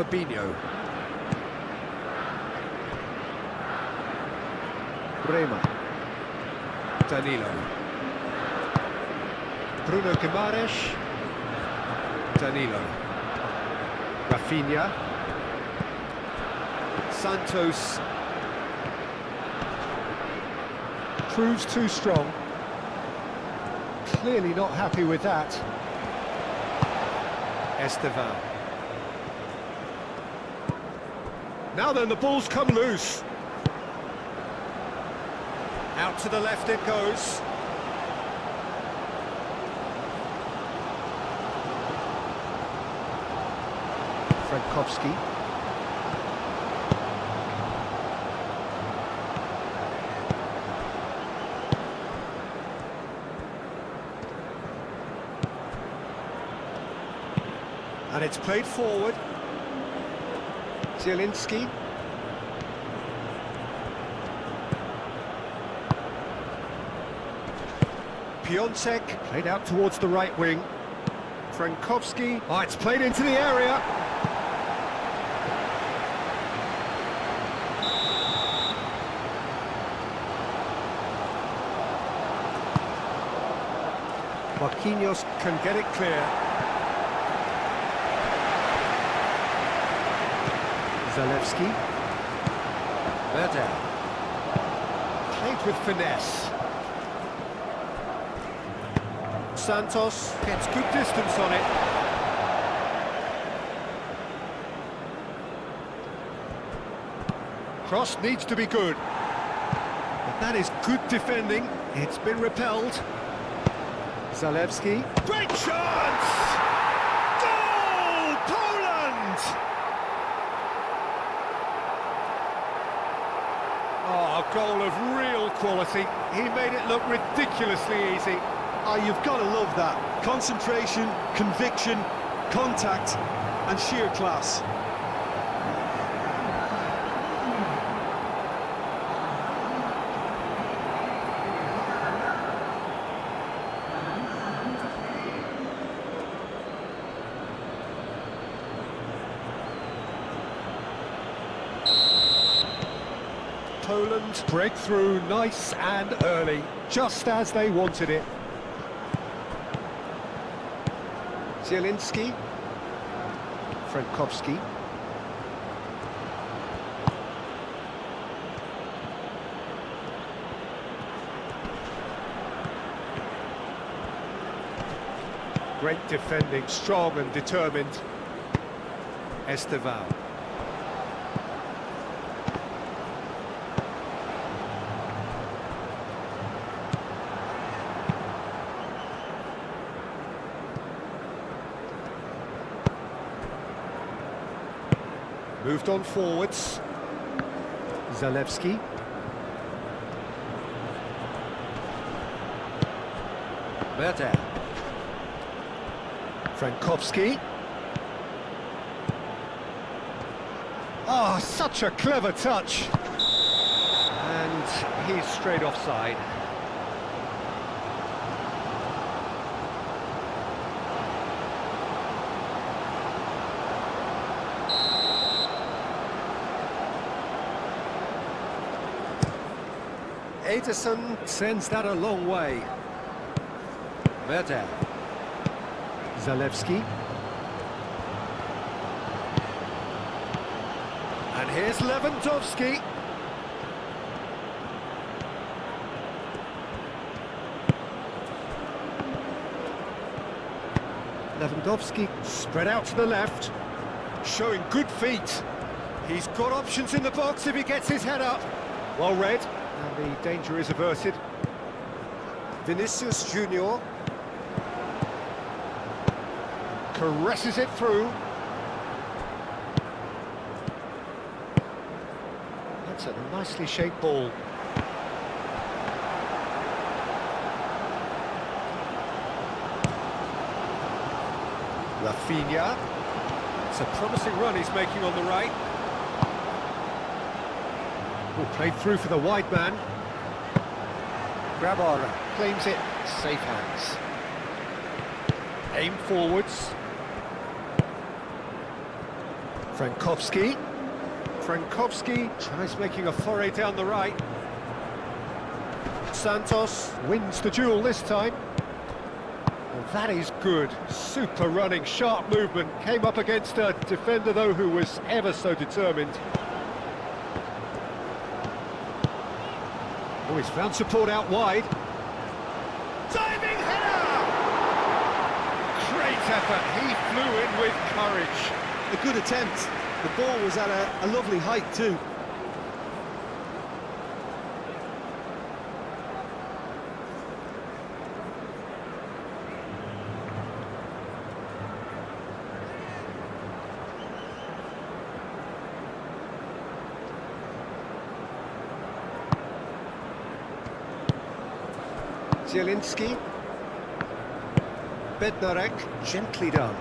Fabinho. Bremer. Danilo. Bruno Guimaraes. Danilo. Rafinha. Santos. Proves too strong. Clearly not happy with that. Estevan. Now then, the ball's come loose. Out to the left it goes. Frankowski. And it's played forward. Zielinski. Piontek, played out towards the right wing. Frankowski. Oh, it's played into the area. Marquinhos can get it clear. Zalewski. Verdal. Played with finesse. Santos gets good distance on it. Cross needs to be good. But that is good defending. It's been repelled. Zalewski. Great chance! Goal! Poland! Oh, a goal of real quality. He made it look ridiculously easy. Oh, you've got to love that. Concentration, conviction, contact, and sheer class. Poland break through nice and early, just as they wanted it. Zielinski. Frankowski. Great defending, strong and determined. Estevan. Moved on forwards. Zalewski. Verdal. Frankowski. Oh, such a clever touch. And he's straight offside. Ederson sends that a long way. Verdal. Zalewski. And here's Lewandowski. Lewandowski spread out to the left, showing good feet. He's got options in the box if he gets his head up. Well read. And the danger is averted. Vinicius Junior caresses it through. That's a nicely shaped ball. Rafinha. It's a promising run he's making on the right. Played through for the wide man. Grabara claims it, safe hands. Aim forwards. Frankowski. Frankowski tries making a foray down the right. Santos wins the duel this time. Well, that is good. Super running, sharp movement. Came up against a defender, though, who was ever so determined. Oh, he's found support out wide. Diving header! Great effort. He flew in with courage. A good attempt. The ball was at a lovely height too. Zielinski. Bednarek, gently done.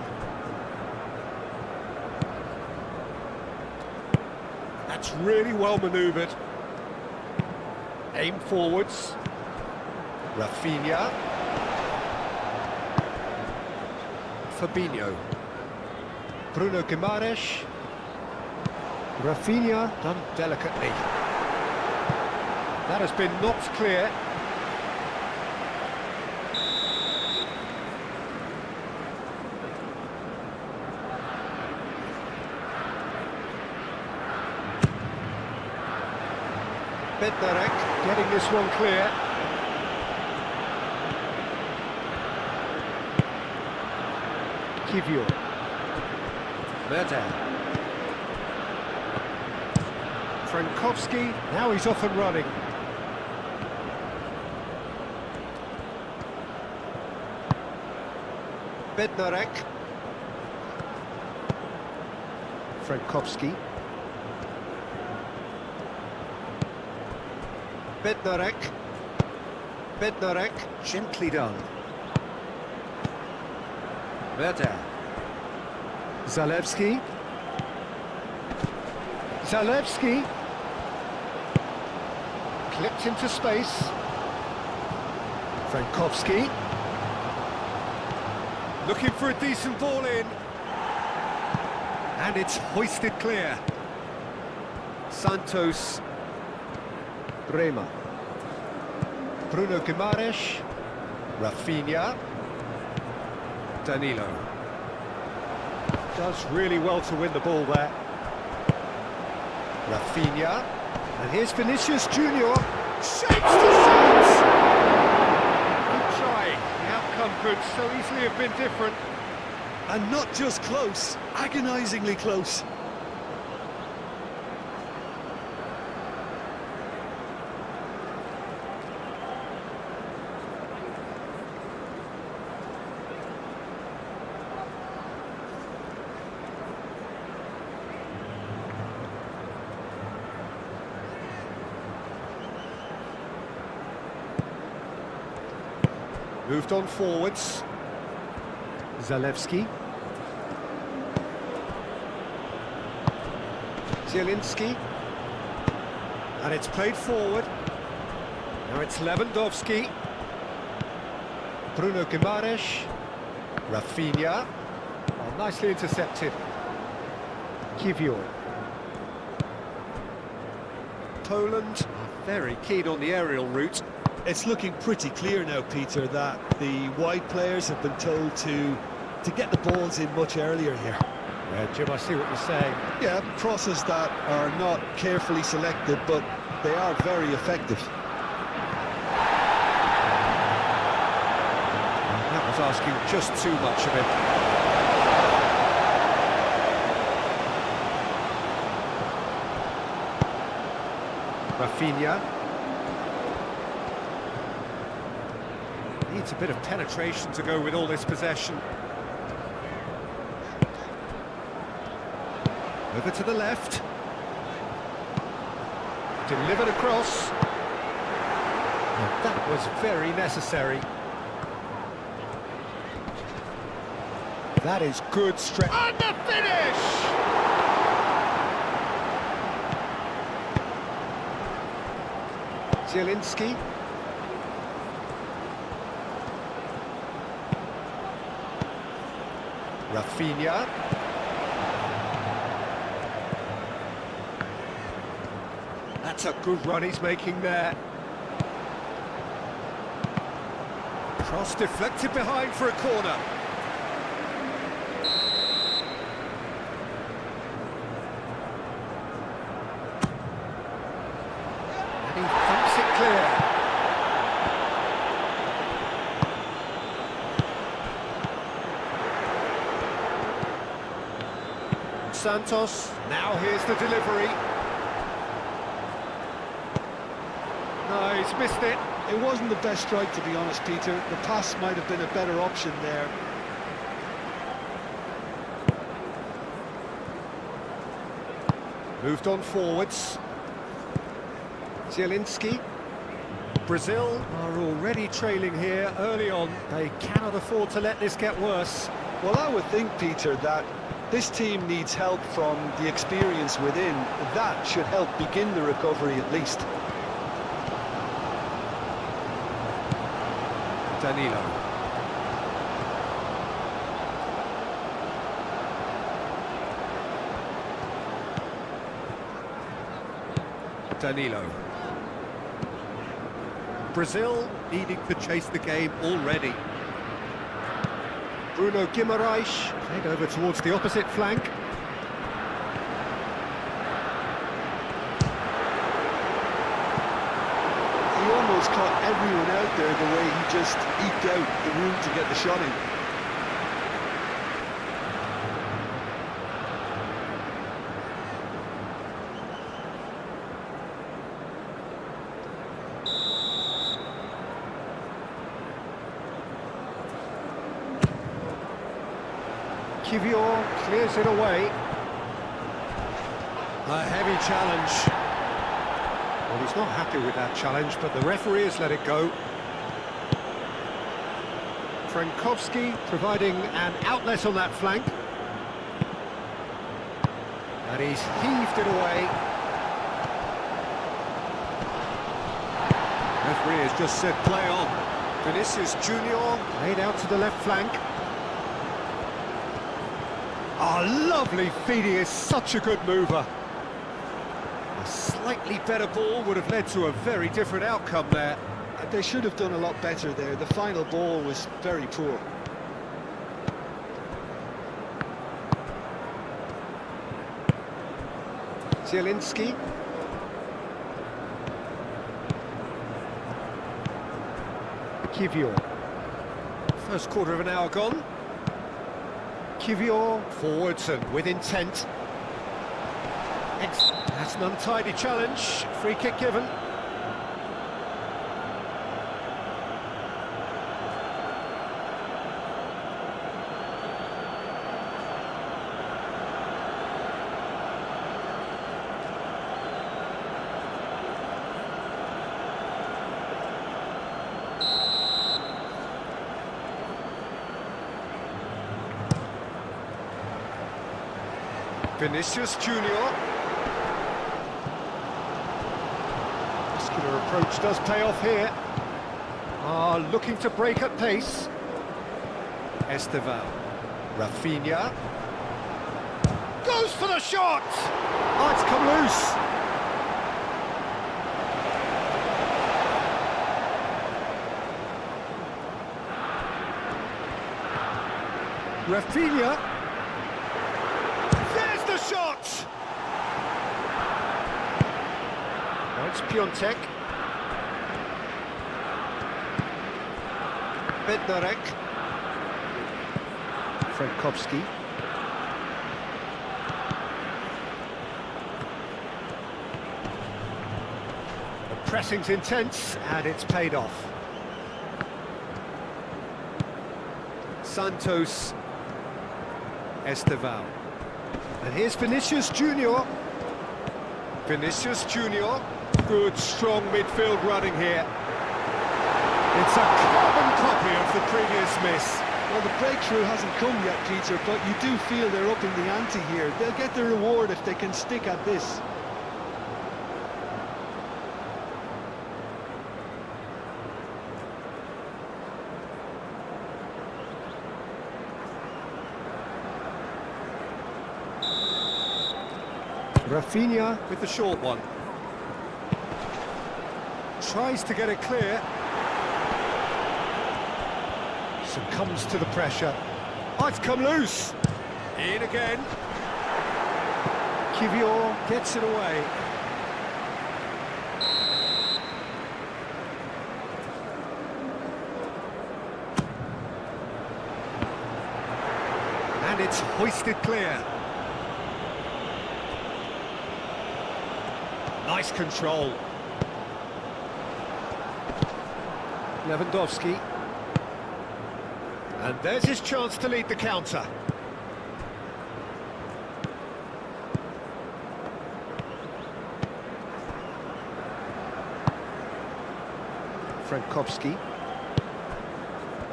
That's really well manoeuvred. Aim forwards. Rafinha. Fabinho. Bruno Guimaraes. Rafinha done delicately. That has been knocked clear. Bednarek getting this one clear. Kivior. Merda. Frankowski, now he's off and running. Bednarek. Frankowski. Bednarek. Bednarek, gently done. Merda. Zalewski. Zalewski. Clipped into space. Frankowski. Looking for a decent ball in. And it's hoisted clear. Santos. Bremer. Bruno Guimaraes. Rafinha. Danilo. Does really well to win the ball there. Rafinha. And here's Vinicius Junior. Shapes to shoot! Good try. The outcome could so easily have been different. And not just close, agonisingly close. Moved on forwards. Zalewski. Zielinski. And it's played forward. Now it's Lewandowski. Bruno Guimaraes. Rafinha. Oh, nicely intercepted. Kivior. Poland are very keen on the aerial route. It's looking pretty clear now, Peter, that the wide players have been told to get the balls in much earlier here. Yeah, Jim, I see what you're saying. Yeah, crosses that are not carefully selected, but they are very effective. That was asking just too much of him. Rafinha. Needs a bit of penetration to go with all this possession. Over to the left. Delivered across. And that was very necessary. That is good stretch. And the finish! Zielinski. Rafinha. That's a good run he's making there. Cross deflected behind for a corner. And he thumps it clear. Santos, now here's the delivery. No, he's missed it. It wasn't the best strike, to be honest, Peter. The pass might have been a better option there. Moved on forwards. Zielinski. Brazil are already trailing here early on. They cannot afford to let this get worse. Well, I would think, Peter, that this team needs help from the experience within. That should help begin the recovery at least. Danilo. Danilo. Brazil needing to chase the game already. Bruno Guimaraes played over towards the opposite flank. He almost caught everyone out there the way he just eked out the room to get the shot in. Kivior clears it away. A heavy challenge. Well, he's not happy with that challenge, but the referee has let it go. Frankowski providing an outlet on that flank. And he's heaved it away. Referee has just said play on. Vinicius Junior laid out to the left flank. Oh, lovely feed, he is such a good mover. A slightly better ball would have led to a very different outcome there. They should have done a lot better there. The final ball was very poor. Zielinski. Kivior. First quarter of an hour gone. Kivior forwards and with intent. That's an untidy challenge. Free kick given. Vinicius Junior. Muscular approach does pay off here. Looking to break at pace. Esteval. Rafinha. Goes for the shot! Oh, it's come loose. Rafinha. Shot! Now it's Piontek. Bednarek. Frankowski. The pressing's intense and it's paid off. Santos. Esteval. And here's Vinicius Junior. Vinicius Junior. Good, strong midfield running here. It's a carbon copy of the previous miss. Well, the breakthrough hasn't come yet, Peter, but you do feel they're upping the ante here. They'll get the reward if they can stick at this. Rafinha with the short one. tries to get it clear. Succumbs to the pressure. Oh, it's come loose. In again. Kivior gets it away. And it's hoisted clear. Nice control. Lewandowski. And there's his chance to lead the counter. Frankowski.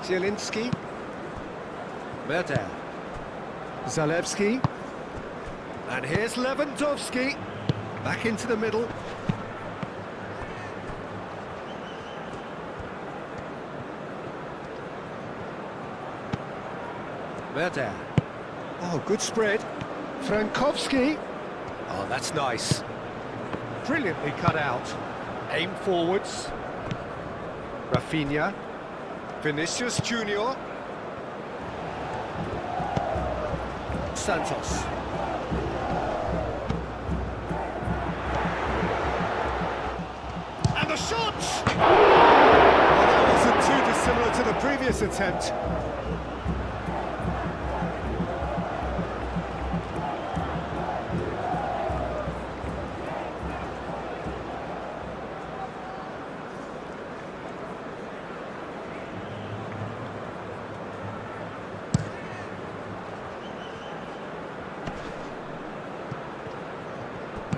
Zielinski. Mertel. Zalewski. And here's Lewandowski. Back into the middle. Mertel. Oh, good spread. Frankowski. Oh, that's nice. Brilliantly cut out. Aim forwards. Rafinha. Vinicius Junior. Santos. And the shot! Well, that wasn't too dissimilar to the previous attempt.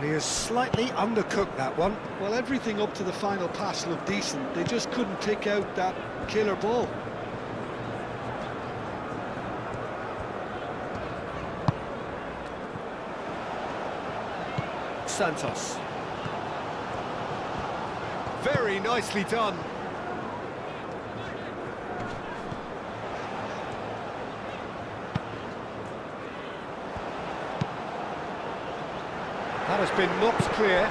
He has slightly undercooked that one. Well, everything up to the final pass looked decent. They just couldn't pick out that killer ball. Santos. Very nicely done. That has been knocked clear.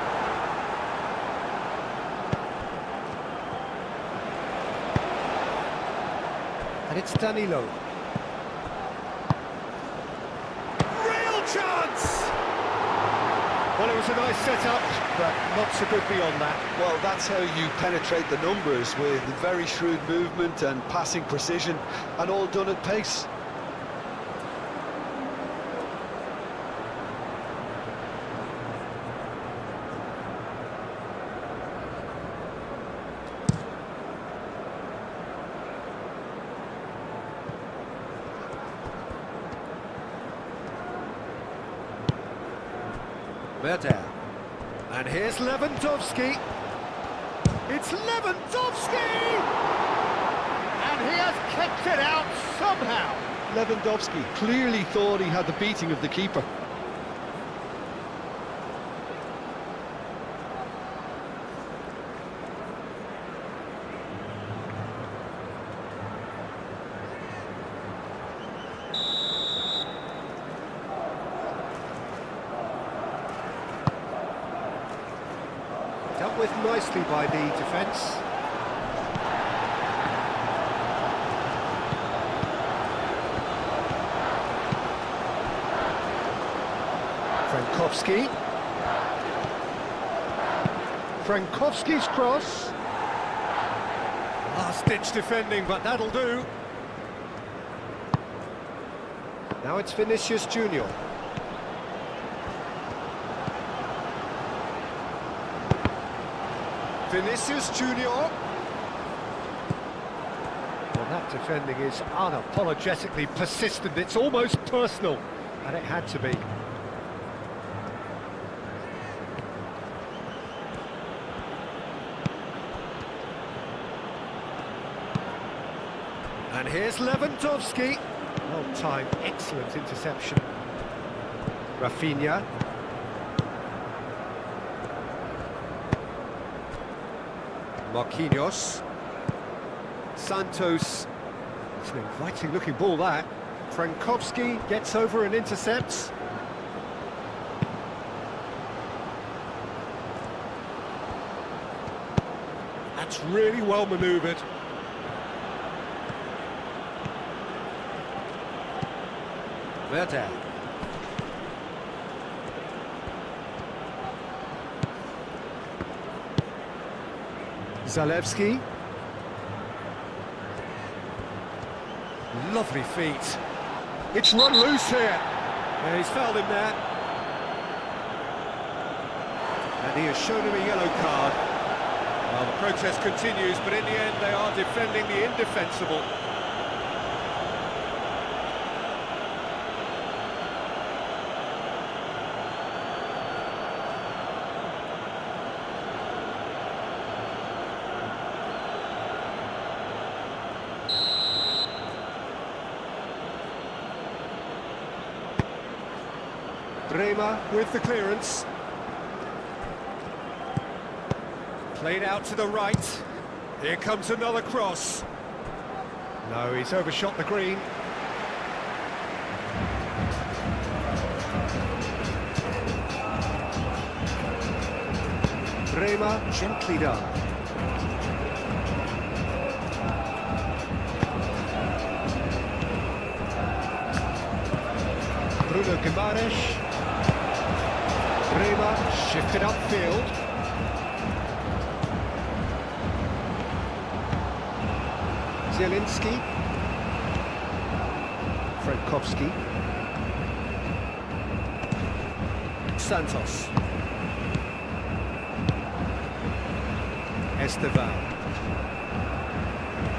And it's Danilo. Real chance! Well, it was a nice setup, but not so good beyond that. Well, that's how you penetrate the numbers, with very shrewd movement and passing precision, and all done at pace. Mertel. And here's Lewandowski. It's Lewandowski! And he has kicked it out somehow. Lewandowski clearly thought he had the beating of the keeper. Dealt with nicely by the defence. Frankowski. Frankowski's cross. Last-ditch defending, but that'll do. Now it's Vinicius Junior. Vinicius Junior. Well, that defending is unapologetically persistent. It's almost personal, and it had to be. And here's Lewandowski. Well timed, excellent interception. Rafinha. Marquinhos. Santos. It's an inviting looking ball, that. Frankowski gets over and intercepts. That's really well manoeuvred. Verde. Zalewski. Lovely feet. It's run loose here. Yeah, he's fouled him there. And he has shown him a yellow card. Well, the protest continues, but in the end they are defending the indefensible. Bremer with the clearance. Played out to the right. Here comes another cross. No, he's overshot the green. Bremer gently done. Bruno Guimaraes. Bremer shifted upfield. Zielinski. Frankowski. Santos. Esteban.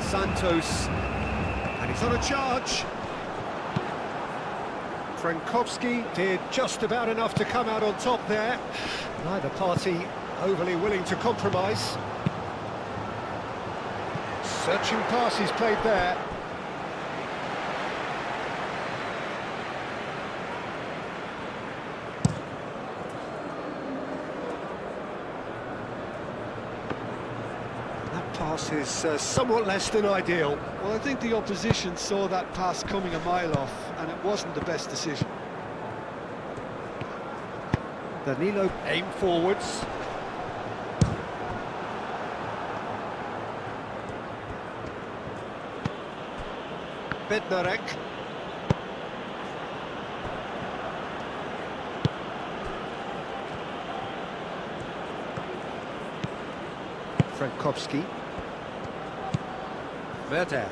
Santos. And he's on a charge. Frankowski did just about enough to come out on top there. Neither party overly willing to compromise. Searching pass he's played there. That pass is somewhat less than ideal. Well, I think the opposition saw that pass coming a mile off, and it wasn't the best decision. Danilo aim forwards. Bednarek. Frankowski. Verde.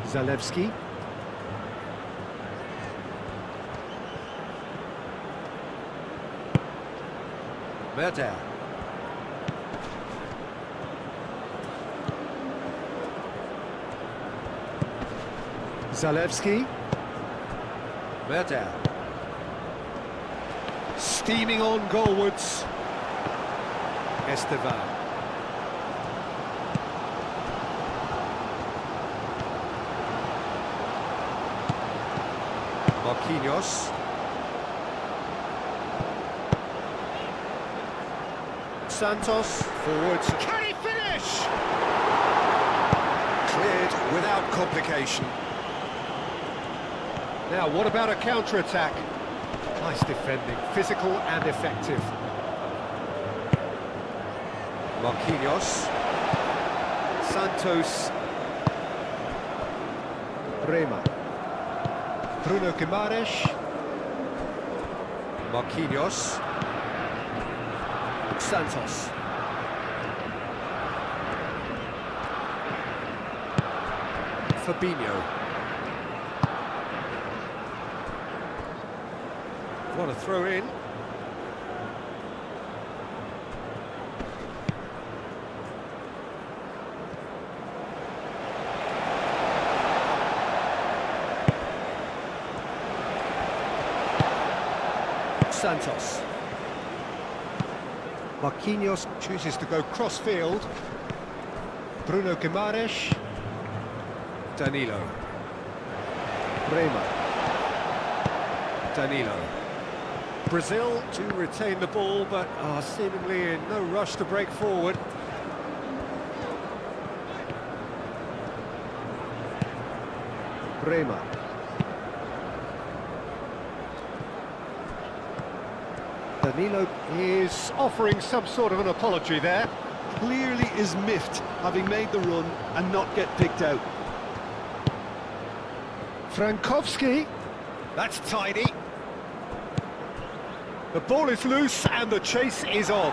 Zalewski. Verde. Zalewski. Verde. Steaming on goalwards. Esteban. Marquinhos. Santos, forwards. Can he finish? Cleared without complication. Now, what about a counter-attack? Nice defending, physical and effective. Marquinhos. Santos. Bremer. Bruno Guimaraes. Marquinhos. Santos. Fabinho. What a throw in. Santos. Marquinhos chooses to go cross-field. Bruno Guimaraes. Danilo. Bremer. Danilo. Brazil to retain the ball, but are seemingly in no rush to break forward. Bremer. Danilo is offering some sort of an apology there. Clearly is miffed, having made the run and not get picked out. Frankowski, that's tidy. The ball is loose and the chase is on.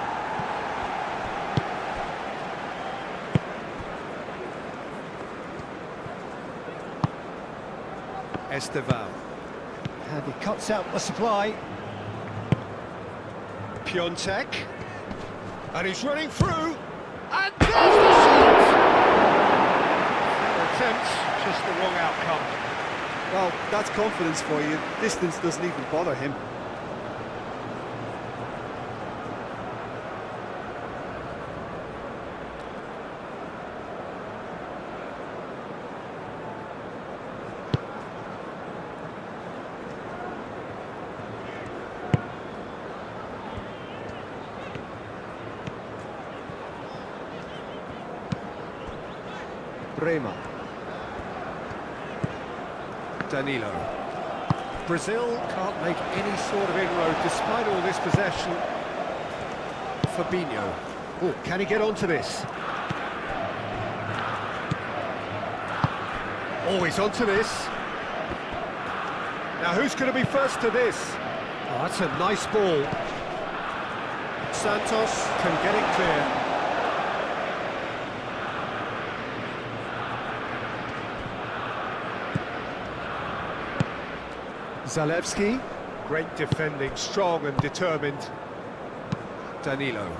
Esteval. And he cuts out the supply. Piontek. And he's running through. And there's the shot! Attempt, just the wrong outcome. Well, that's confidence for you. Distance doesn't even bother him. Bremer. Danilo. Brazil can't make any sort of inroad despite all this possession. Fabinho. Oh, can he get onto this? Oh, he's onto this. Now who's going to be first to this? Oh, that's a nice ball. Santos can get it clear. Zalewski, great defending, strong and determined. Danilo.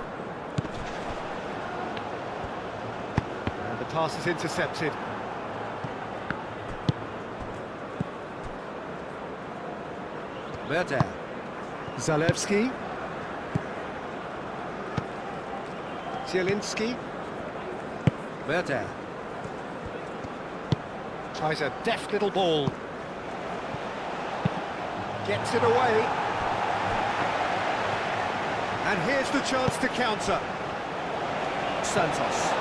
And the pass is intercepted. Werder. Zalewski. Zielinski. Werder. Tries a deft little ball. Gets it away. And here's the chance to counter. Santos.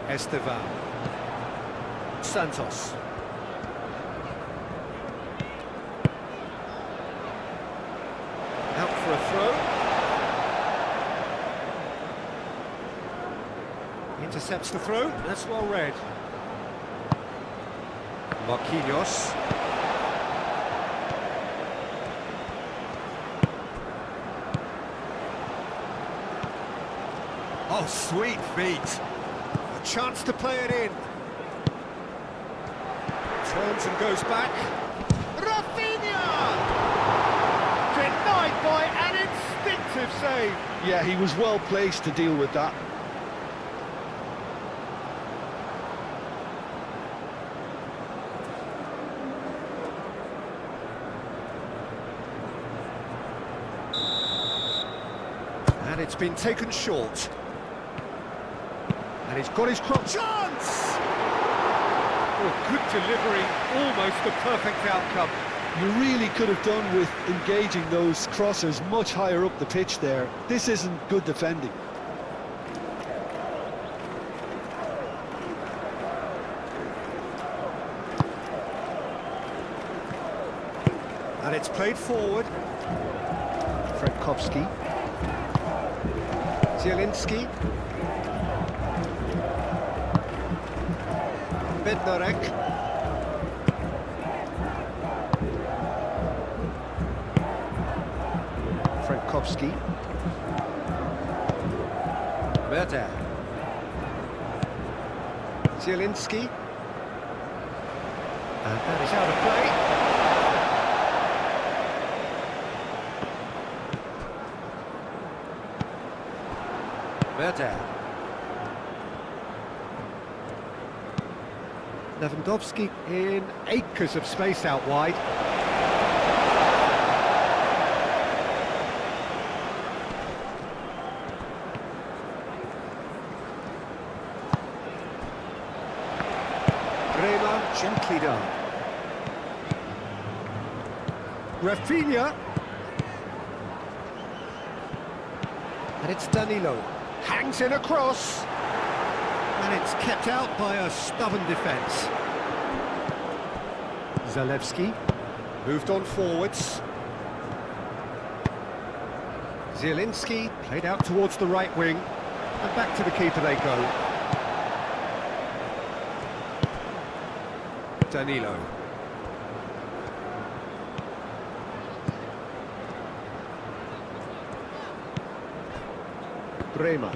Esteval. Santos. Out for a throw. Intercepts the throw, that's well read. Marquinhos. Oh, sweet feet. A chance to play it in. Turns and goes back. Rafinha! Denied by an instinctive save. Yeah, he was well placed to deal with that. And it's been taken short. And he's got his cross. Chance! Oh, good delivery, almost the perfect outcome. You really could have done with engaging those crossers much higher up the pitch there. This isn't good defending. And it's played forward. Frankowski. Zielinski. Bednarek. Frankowski. Werder. Zielinski. And that is out of play. Werder. Lewandowski in acres of space out wide. Bremer gently done. Rafinha. And it's Danilo. Hangs in a cross. And it's kept out by a stubborn defence. Zalewski. Moved on forwards. Zielinski played out towards the right wing. And back to the keeper they go. Danilo. Bremer.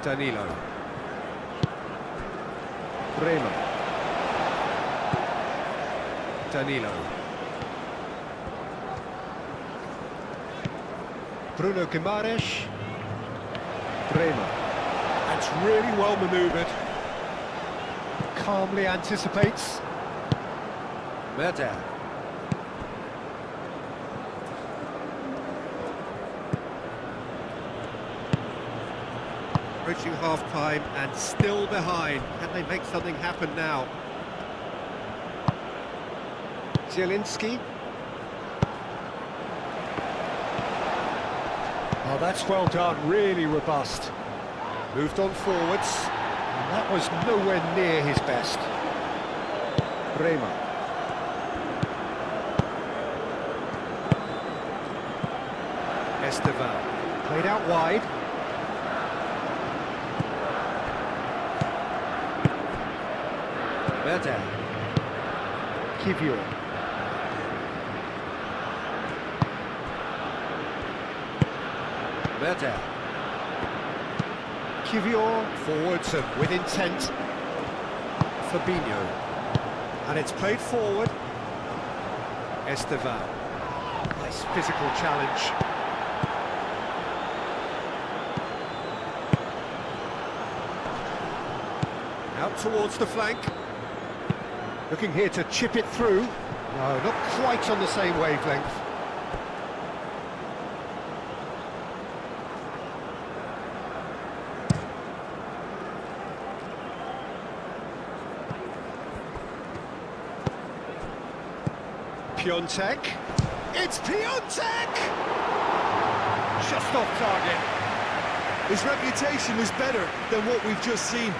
Danilo. Bremer. Danilo. Bruno Guimaraes. Bremer. That's really well manoeuvred. Calmly anticipates. Merda. Approaching half-time and still behind. Can they make something happen now? Zielinski. Oh, that's well done, really robust. Moved on forwards, and that was nowhere near his best. Bremer. Estevan, played out wide. Merda. Kivior. Merda. Kivior forwards and with intent. Fabinho. And it's played forward. Estevan. Nice physical challenge. Out towards the flank. Looking here to chip it through. No, not quite on the same wavelength. Piontek. It's Piontek! Just off target. His reputation is better than what we've just seen.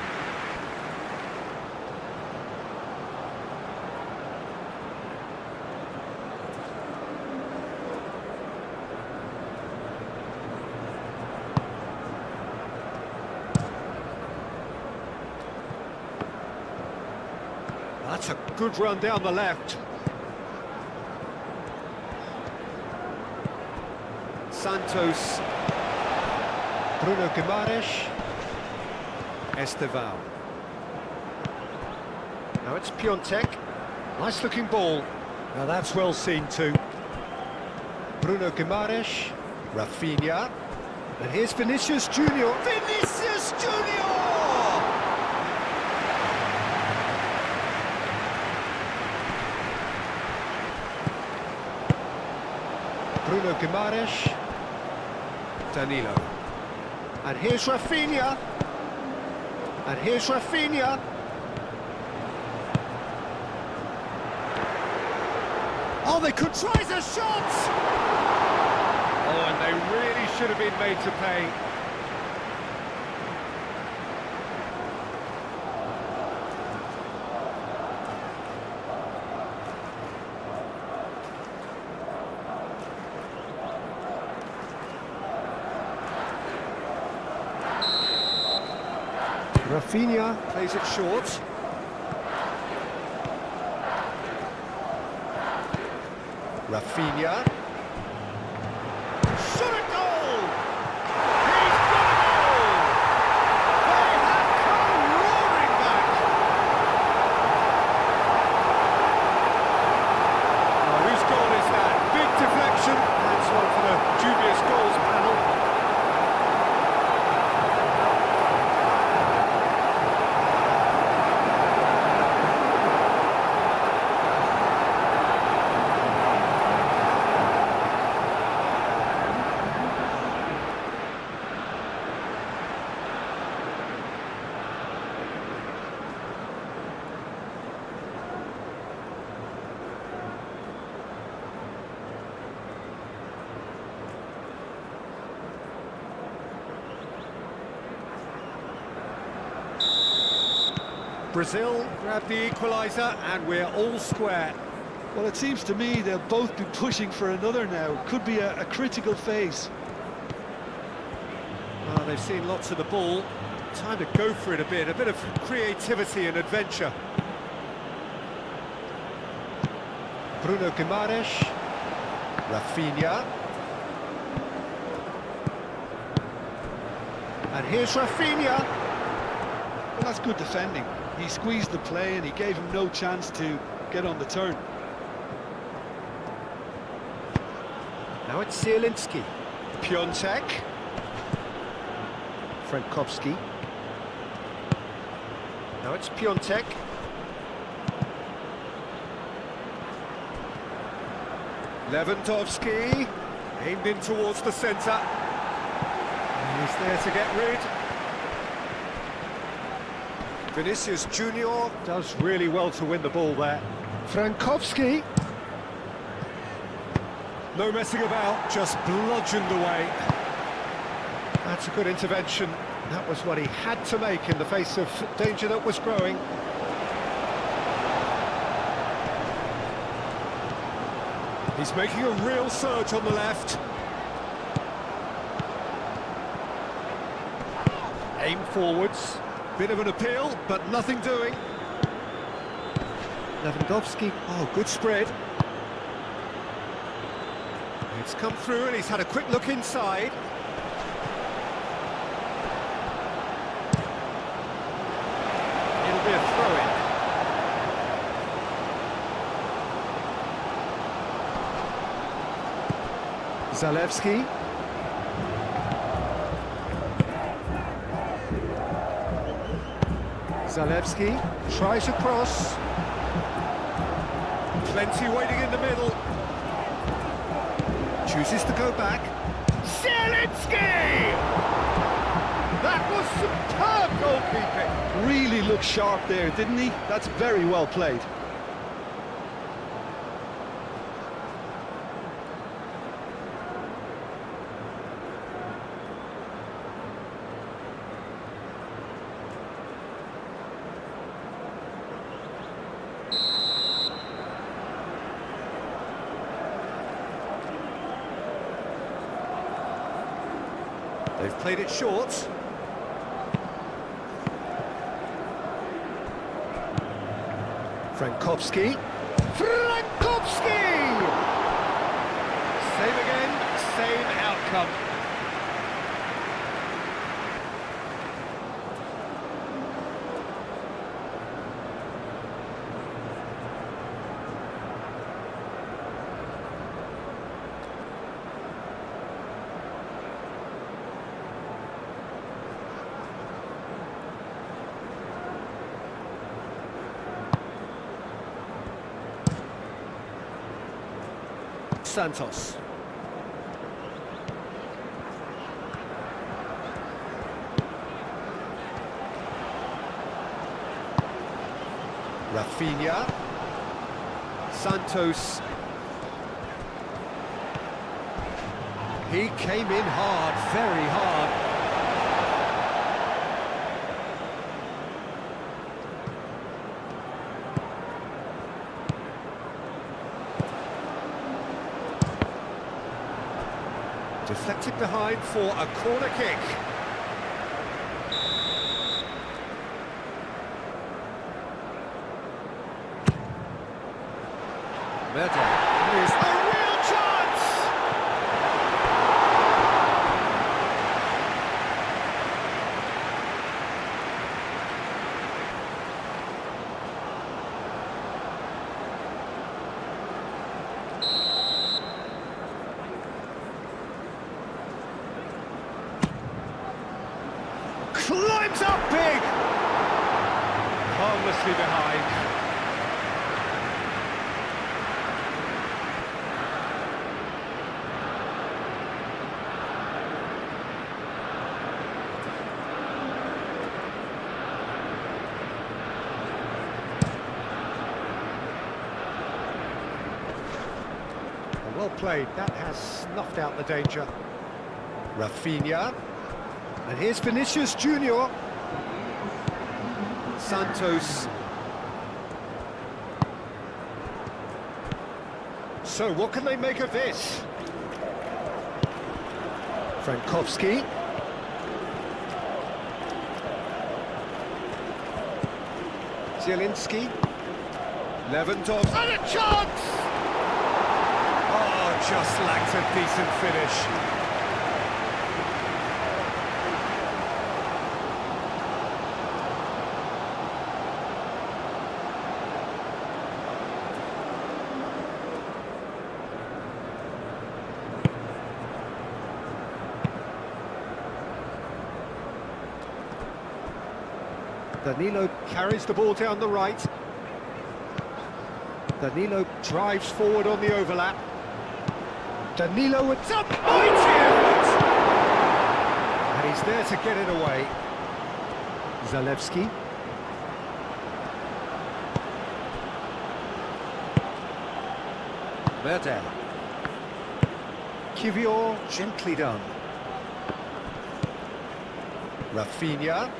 That's a good run down the left. Santos. Bruno Guimaraes. Estevan. Now it's Piontek. Nice looking ball. Now that's well seen too. Bruno Guimaraes. Rafinha. And here's Vinicius Junior. Vinicius Junior! Bruno Guimaraes. Danilo. And here's Rafinha. And here's Rafinha. Oh, they could try the shot! Oh, and they really should have been made to pay. Rafinha plays it short. Rafinha. Shot a goal! He's got a goal! They have come roaring back! Oh, whose goal is that? Big deflection. That's one for the dubious goals panel. Brazil grab the equaliser, and we're all square. Well, it seems to me they'll both be pushing for another now. Could be a critical phase. Well, they've seen lots of the ball. Time to go for it a bit of creativity and adventure. Bruno Guimaraes, Rafinha. And here's Rafinha. Well, that's good defending. He squeezed the play and he gave him no chance to get on the turn. Now it's Zielinski. Piontek. Frankowski. Now it's Piontek. Lewandowski. Aimed in towards the centre. He's there to get rid. Vinicius Junior does really well to win the ball there. Frankowski. No messing about, just bludgeoned away. That's a good intervention. That was what he had to make in the face of danger that was growing. He's making a real surge on the left. Aim forwards. Bit of an appeal, but nothing doing. Lewandowski. Oh, good spread. It's come through and he's had a quick look inside. It'll be a throw-in. Zalewski. Zalewski tries a cross. Plenty waiting in the middle. Chooses to go back. Zielinski! That was superb goalkeeping. Really looked sharp there, didn't he? That's very well played. They've played it short. Frankowski. Frankowski! Same again, same outcome. Santos. Rafinha. Santos. He came in hard, very hard. Deflected behind for a corner kick. Murder. Here's a real chance! Climbs up big! Harmlessly behind. Well played, that has snuffed out the danger. Rafinha. And here's Vinicius Junior. Santos. So, what can they make of this? Frankowski. Zielinski. Lewandowski. And a chance! Oh, just lacked a decent finish. Danilo carries the ball down the right. Danilo drives forward on the overlap. Danilo with some mighty effort! And he's there to get it away. Zalewski. Verde. Kivior, gently done. Rafinha.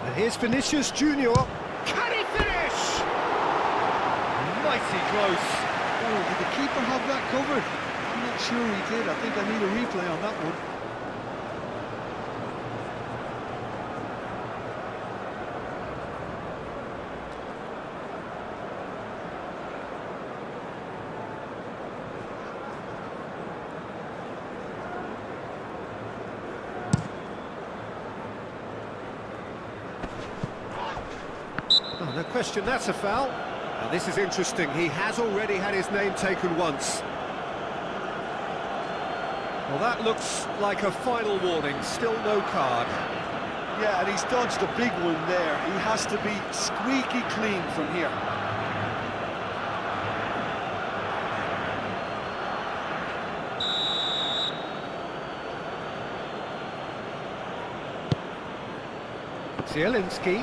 And here's Vinicius Junior. Can he finish? Mighty close. Oh, did the keeper have that covered? I'm not sure he did. I think I need a replay on that one. Oh, no question, that's a foul. Now, this is interesting. He has already had his name taken once. Well, that looks like a final warning. Still no card. Yeah, and he's dodged a big one there. He has to be squeaky clean from here. Zielinski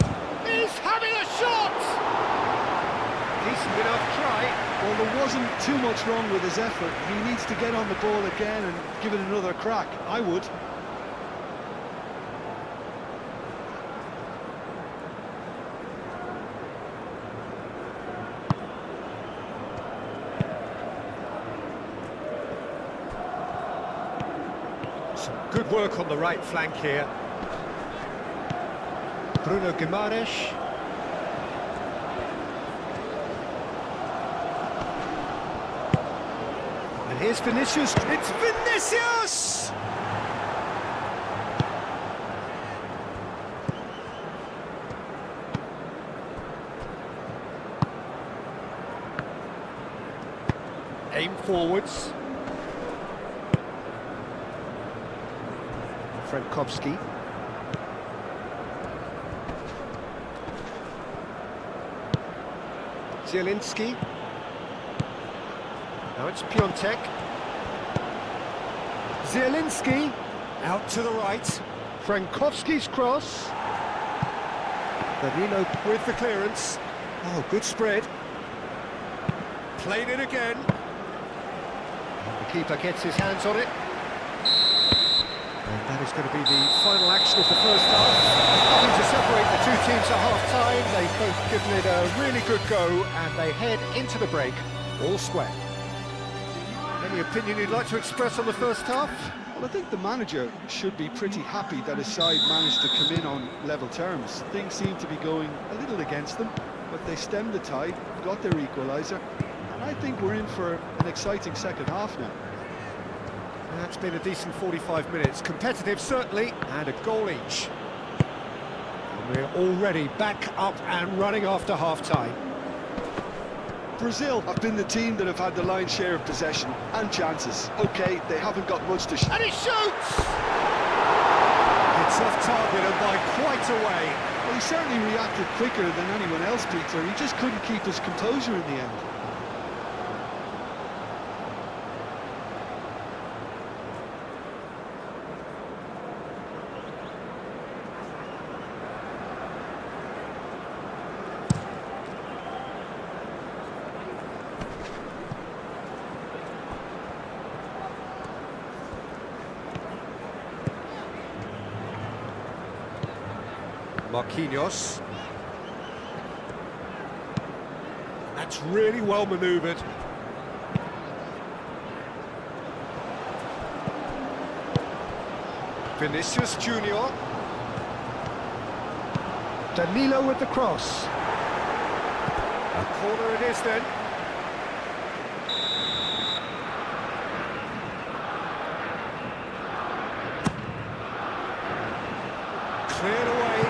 is having a shot! Decent enough try. Well, there wasn't too much wrong with his effort. He needs to get on the ball again and give it another crack. I would. Some good work on the right flank here. Bruno Guimaraes. And here's Vinicius. It's Vinicius! Aim forwards. Frankowski. Zielinski. Now it's Piontek. Zielinski. Out to the right. Frankowski's cross. Danilo with the clearance. Oh, good spread. Played it again. And the keeper gets his hands on it. And that is going to be the final action of the first half. Nothing to separate the two teams at half-time. They've both given it a really good go, and they head into the break all square. Any opinion you'd like to express on the first half? Well, I think the manager should be pretty happy that his side managed to come in on level terms. Things seem to be going a little against them, but they stemmed the tide, got their equaliser, and I think we're in for an exciting second half now. That's been a decent 45 minutes. Competitive, certainly, and a goal each. And we're already back up and running after half-time. Brazil have been the team that have had the lion's share of possession and chances. OK, they haven't got much to shoot. And he shoots! It's off target and by quite a way. Well, he certainly reacted quicker than anyone else, Peter. He just couldn't keep his composure in the end. Marquinhos. That's really well manoeuvred. Vinicius Junior. Danilo with the cross. A corner it is then. Cleared away.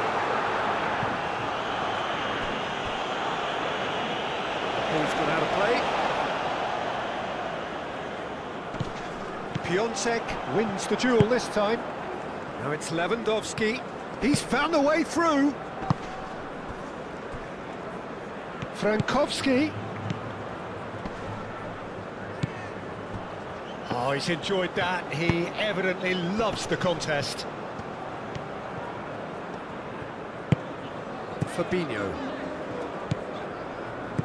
Ball's gone out of play. Piontek wins the duel this time. Now it's Lewandowski. He's found a way through. Frankowski. Oh, he's enjoyed that. He evidently loves the contest. Fabinho.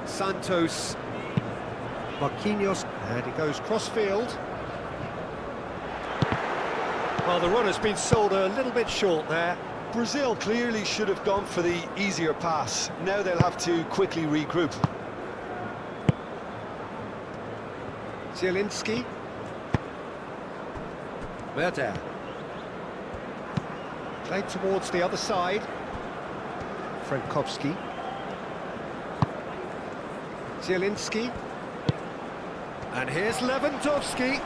Santos. Marquinhos. And he goes cross-field. Well, the runner's been sold a little bit short there. Brazil clearly should have gone for the easier pass. Now they'll have to quickly regroup. Zielinski. Werder. Played towards the other side. Frankowski. Zielinski. And here's Lewandowski.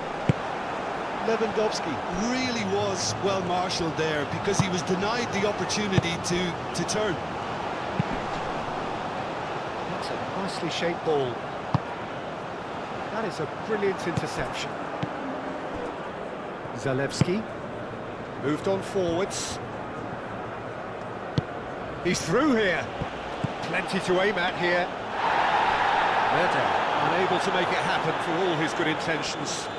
Lewandowski really was well marshalled there because he was denied the opportunity to turn. That's a nicely shaped ball. That is a brilliant interception. Zalewski moved on forwards. He's through here. Plenty to aim at here. Werder unable to make it happen for all his good intentions.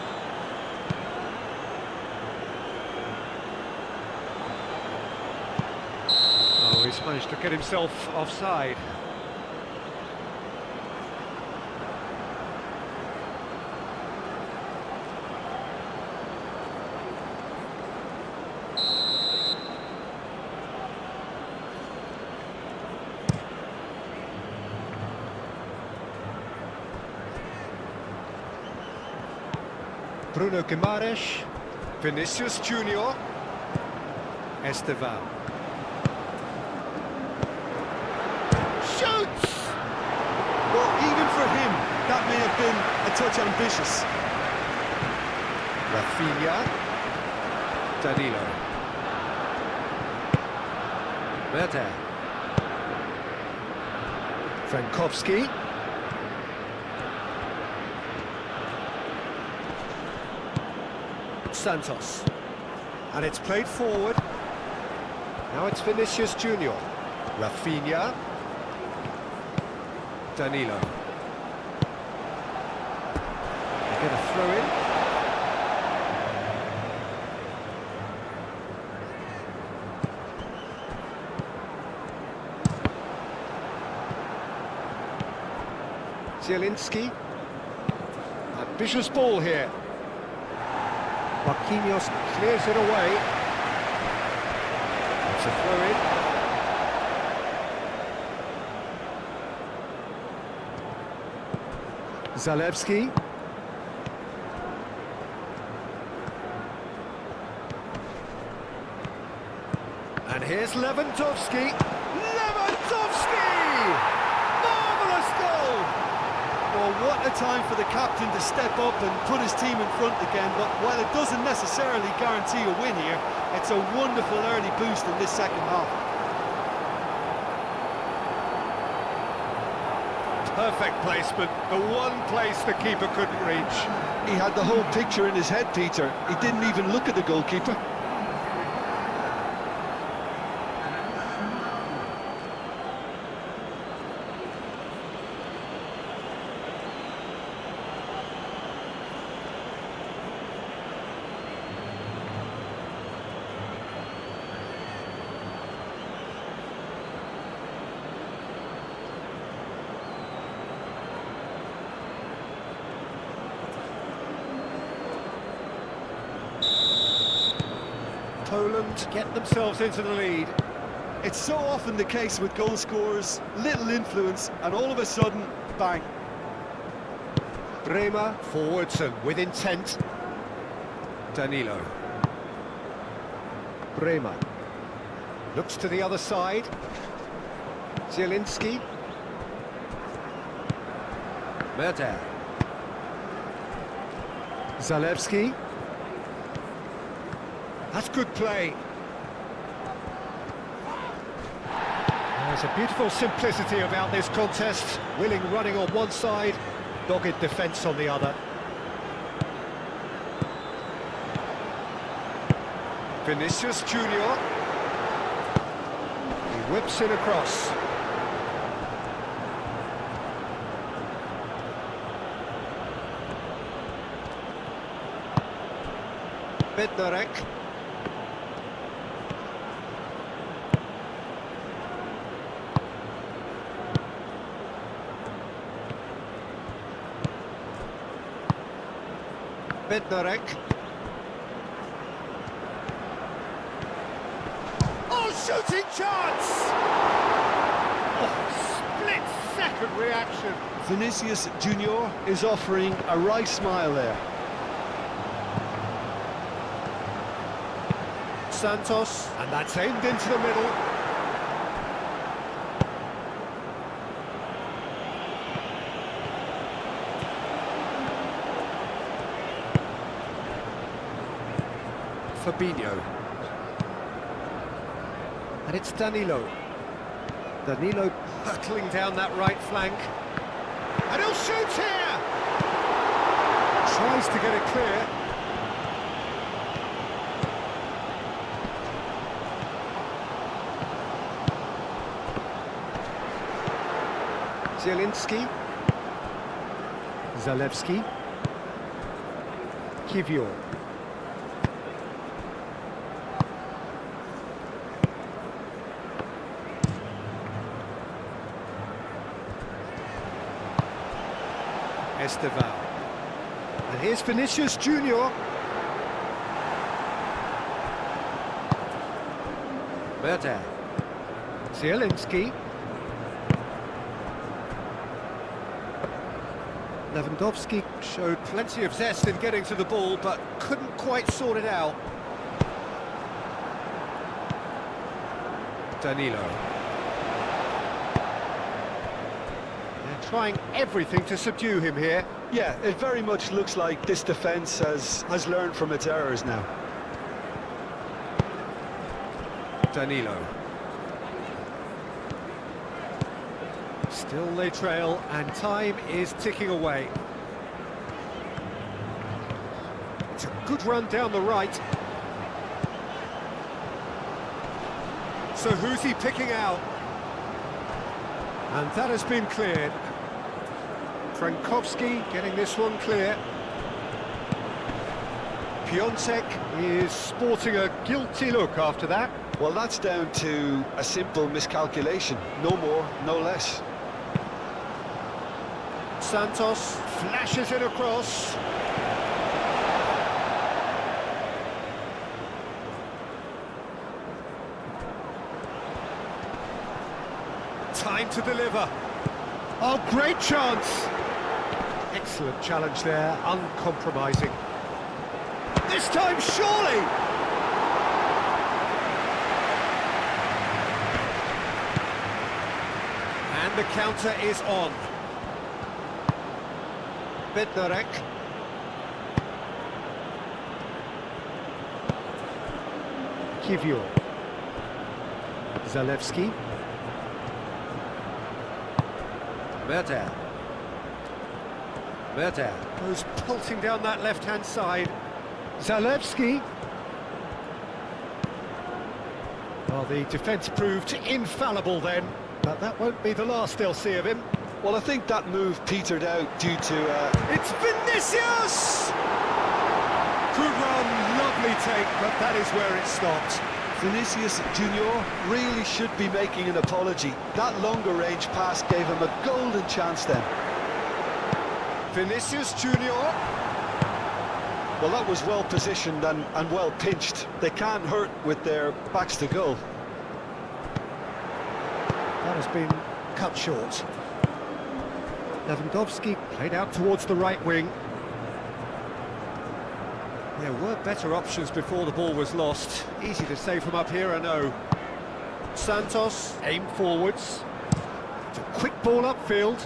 Oh, he's managed to get himself offside. Bruno Guimaraes, Vinicius Junior, Esteban. Shoots! Well, even for him, that may have been a touch ambitious. Rafinha, Danilo. Werder. Frankowski. Santos. And it's played forward. Now it's Vinicius Junior. Rafinha. Danilo. They get a throw in. Zielinski. Ambitious ball here. Marquinhos clears it away. It's a throw-in. Zalewski. And here's Lewandowski. Lewandowski! Marvellous goal! Well, what a time for the captain to step up and put his team in front again, but while it doesn't necessarily guarantee a win here, it's a wonderful early boost in this second half. Perfect placement, the one place the keeper couldn't reach. He had the whole picture in his head, Peter. He didn't even look at the goalkeeper. Poland get themselves into the lead. It's so often the case with goal scorers, little influence, and all of a sudden, bang. Bremer forwards and with intent. Danilo. Bremer. Looks to the other side. Zielinski. Merda. Zalewski. That's good play. There's a beautiful simplicity about this contest. Willing running on one side, dogged defence on the other. Vinicius Junior. He whips it across. Bednarek. Bednarek. Oh, shooting chance! Oh, split-second reaction. Vinicius Junior is offering a wry smile there. Santos, and that's aimed into the middle. Fabinho. And it's Danilo. Danilo hurtling down that right flank. And he'll shoot here! Tries to get it clear. Zielinski. Zalewski. Kiwior. Esteval. And here's Vinicius Junior. Berta. Zielinski. Lewandowski showed plenty of zest in getting to the ball, but couldn't quite sort it out. Danilo. They're trying everything to subdue him here. Yeah, it very much looks like this defence has learned from its errors now. Danilo. Still they trail, and time is ticking away. It's a good run down the right. So who's he picking out? And that has been cleared. Frankowski getting this one clear. Piontek is sporting a guilty look after that. Well, that's down to a simple miscalculation. No more, no less. Santos flashes it across. Time to deliver. Oh, great chance. Excellent challenge there, uncompromising. This time, surely! And the counter is on. Bednarek. Kiwior. Zalewski. Merda. Merda goes pulsing down that left-hand side. Zalewski. Well, the defence proved infallible then, but that won't be the last they'll see of him. Well, I think that move petered out due to... It's Vinicius! Good run, lovely take, but that is where it stopped. Vinicius Junior really should be making an apology. That longer range pass gave him a golden chance then. Vinicius Junior. Well, that was well positioned and well pinched. They can't hurt with their backs to goal. that has been cut short. Lewandowski played out towards the right wing. There were better options before the ball was lost. Easy to say from up here, I know. Santos aimed forwards. It's a quick ball upfield.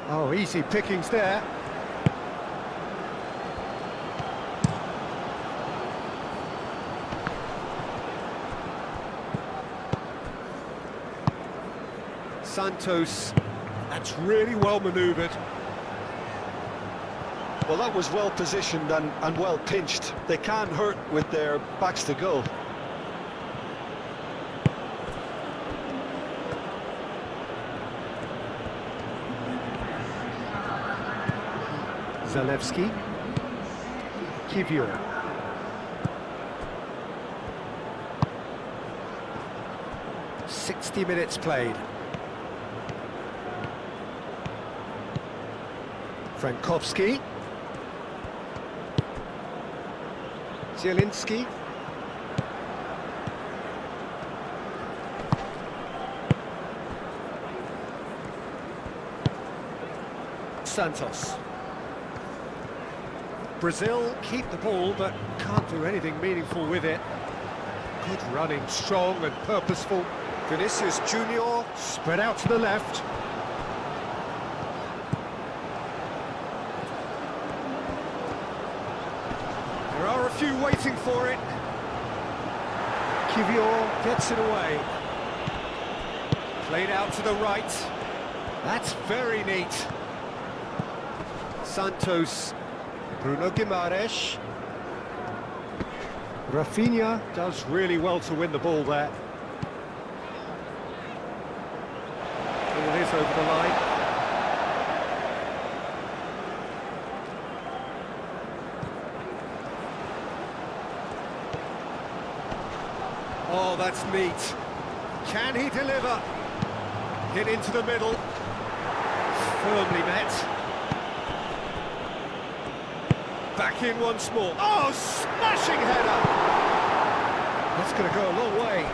Oh, easy pickings there. Santos, that's really well manoeuvred. Well, that was well positioned and well pinched. They can't hurt with their backs to goal. Zalewski, Kiwior. "60 minutes played. Frankowski. Zielinski. Santos. Brazil keep the ball, but can't do anything meaningful with it. Good running, strong and purposeful. Vinicius Junior spread out to the left. There are a few waiting for it. Kiwior gets it away. Played out to the right. That's very neat. Santos. Bruno Guimaraes. Rafinha does really well to win the ball there. Ball is over the line. Oh, that's neat. Can he deliver? Hit into the middle. Firmly met. Back in once more. Oh, smashing header! That's going to go a long way.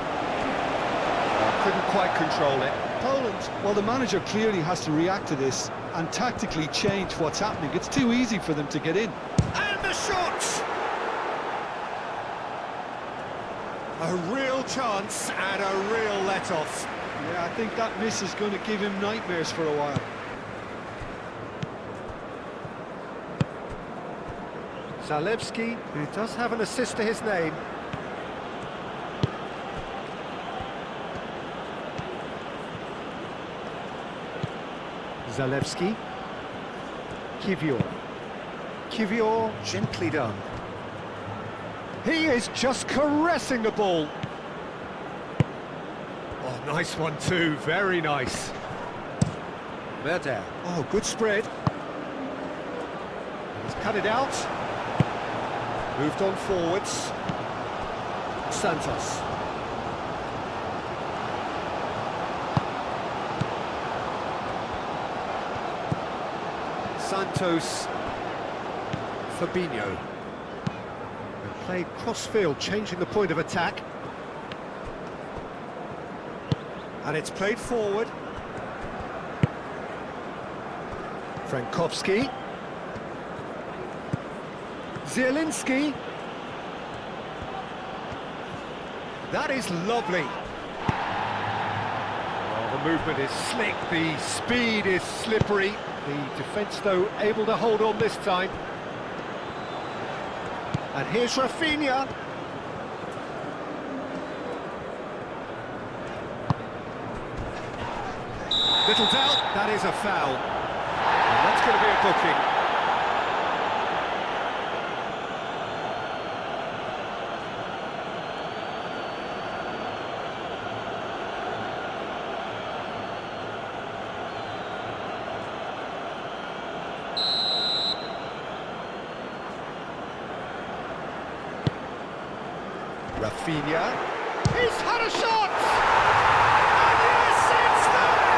Couldn't quite control it. Poland, well, the manager clearly has to react to this and tactically change what's happening. It's too easy for them to get in. And the shot! A real chance and a real let-off. Yeah, I think that miss is going to give him nightmares for a while. Zalewski, who does have an assist to his name. Zalewski. Kiwior. Kiwior, gently done. He is just caressing the ball. Oh, nice one too, very nice. Merda. Oh, good spread. He's cut it out. Moved on forwards. Santos. Santos. Fabinho. And played cross-field, changing the point of attack. And it's played forward. Frankowski. Zielinski. That is lovely. Oh, the movement is slick, the speed is slippery. The defence, though, able to hold on this time. And here's Rafinha. Little doubt, that is a foul. And that's going to be a booking. Rafinha, he's had a shot! And yes, it's there!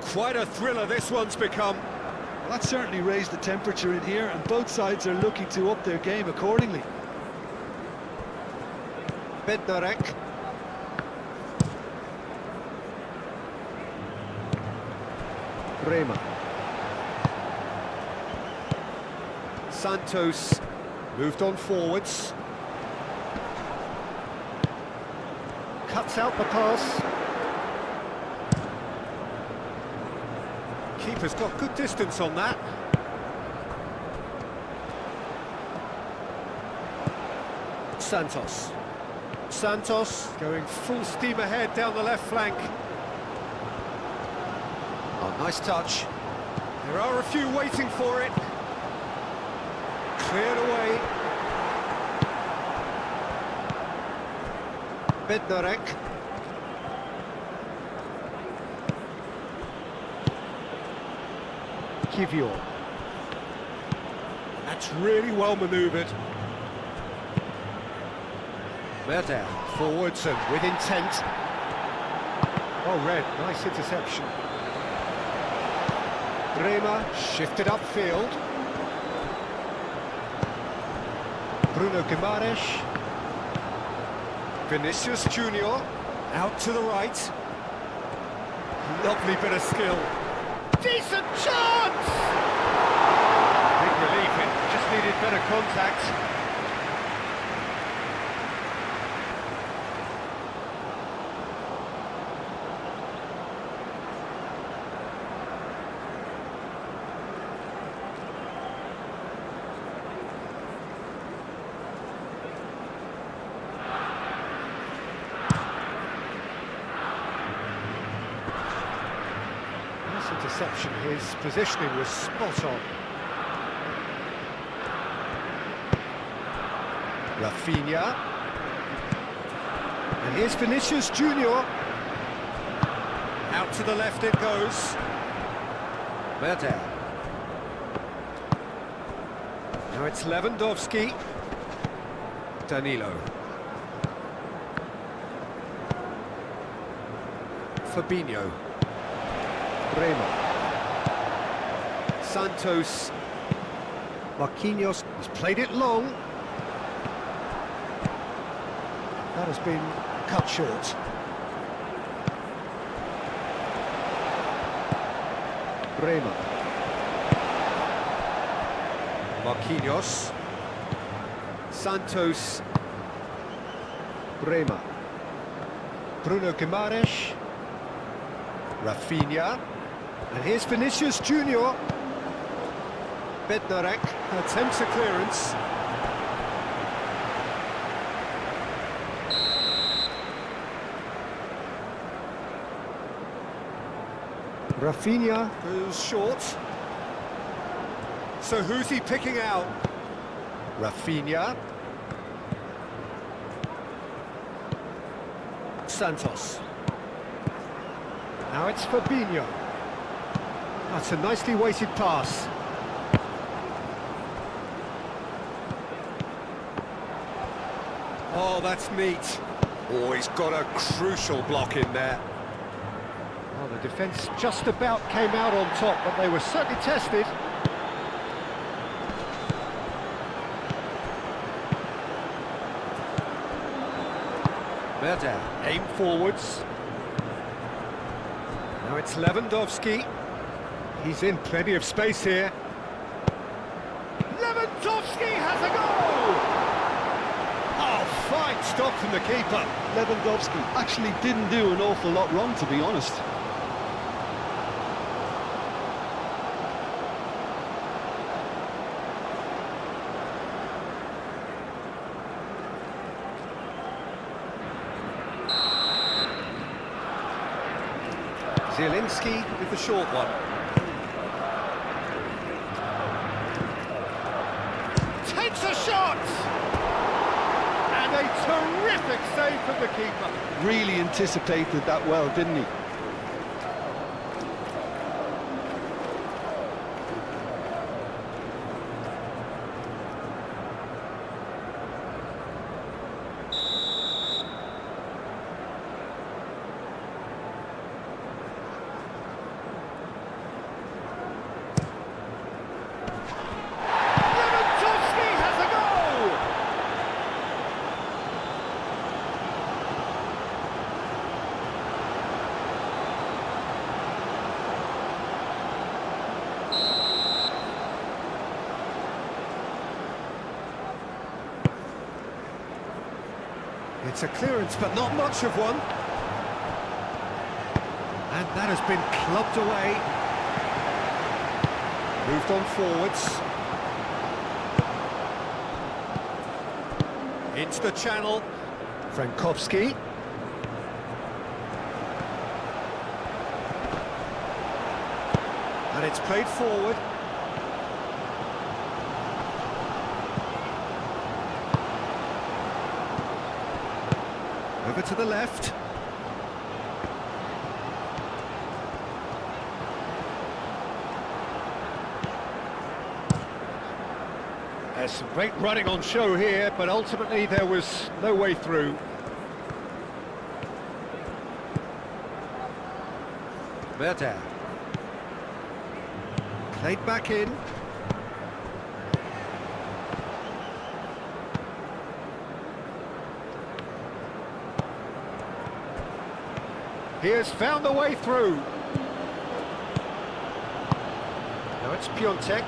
Quite a thriller this one's become. Well, that certainly raised the temperature in here, and both sides are looking to up their game accordingly. Bednarek. Rema. Santos moved on forwards. Cuts out the pass. Keeper's got good distance on that. Santos. Santos going full steam ahead down the left flank. Oh, nice touch. There are a few waiting for it. Cleared away. Bednarek. Kivior. That's really well manoeuvred. Werder forwards and with intent. Oh, Red, nice interception. Rema shifted upfield. Bruno Guimaraes. Vinicius Junior out to the right. Lovely bit of skill. Decent chance! Big relief, it just needed better contact. Interception, his positioning was spot on. Rafinha. And here's Vinicius Junior. Out to the left it goes. Werder. Now it's Lewandowski. Danilo. Fabinho. Rema. Santos. Marquinhos. He's played it long. That has been cut short. Rema. Marquinhos. Santos. Rema. Bruno Guimaraes. Rafinha. And here's Vinicius Junior. Bednarek attempts a clearance. Rafinha goes short. So who's he picking out? Rafinha. Santos. Now it's Fabinho. That's a nicely weighted pass. Oh, that's neat. Oh, he's got a crucial block in there. Well, the defence just about came out on top, but they were certainly tested. Werder aim forwards. Now it's Lewandowski. He's in plenty of space here. Lewandowski has a goal! Oh, fine stop from the keeper. Lewandowski actually didn't do an awful lot wrong, to be honest. Zielinski with the short one. Takes a shot! And a terrific save from the keeper. Really anticipated that well, didn't he? It's a clearance, but not much of one. And that has been clubbed away. Moved on forwards. Into the channel. Frankowski. And it's played forward. Over to the left. There's some great running on show here, but ultimately there was no way through. Berta. Played back in. He has found the way through. Now it's Piontek.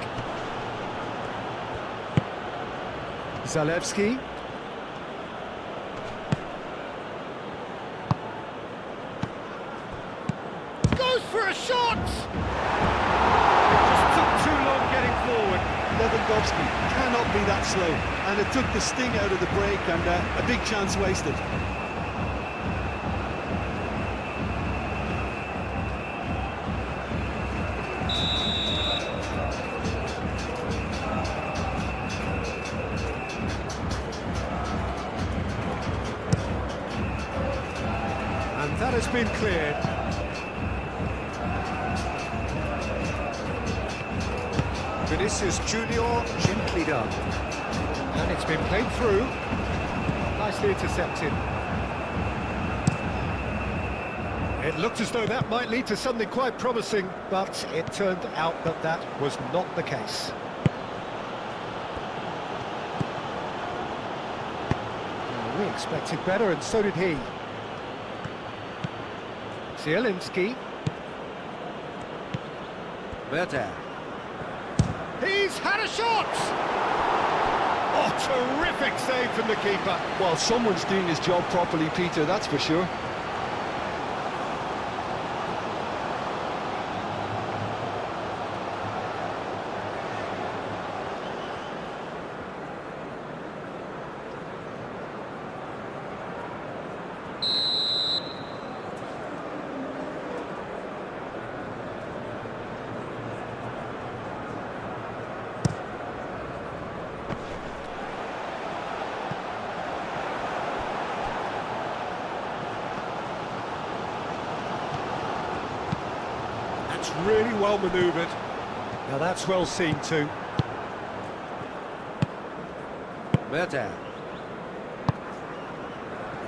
Zalewski. Goes for a shot! Just took too long getting forward. Lewandowski cannot be that slow, and it took the sting out of the break, and a big chance wasted. And that has been cleared. Vinicius Junior, gently done. And it's been played through. Nicely intercepted. It looked as though that might lead to something quite promising, but it turned out that that was not the case. We expected better, and so did he. Zielinski. Berta. He's had a shot! Oh, terrific save from the keeper. Well, someone's doing his job properly, Peter, that's for sure. That's really well manoeuvred. Now that's well seen too. Berta.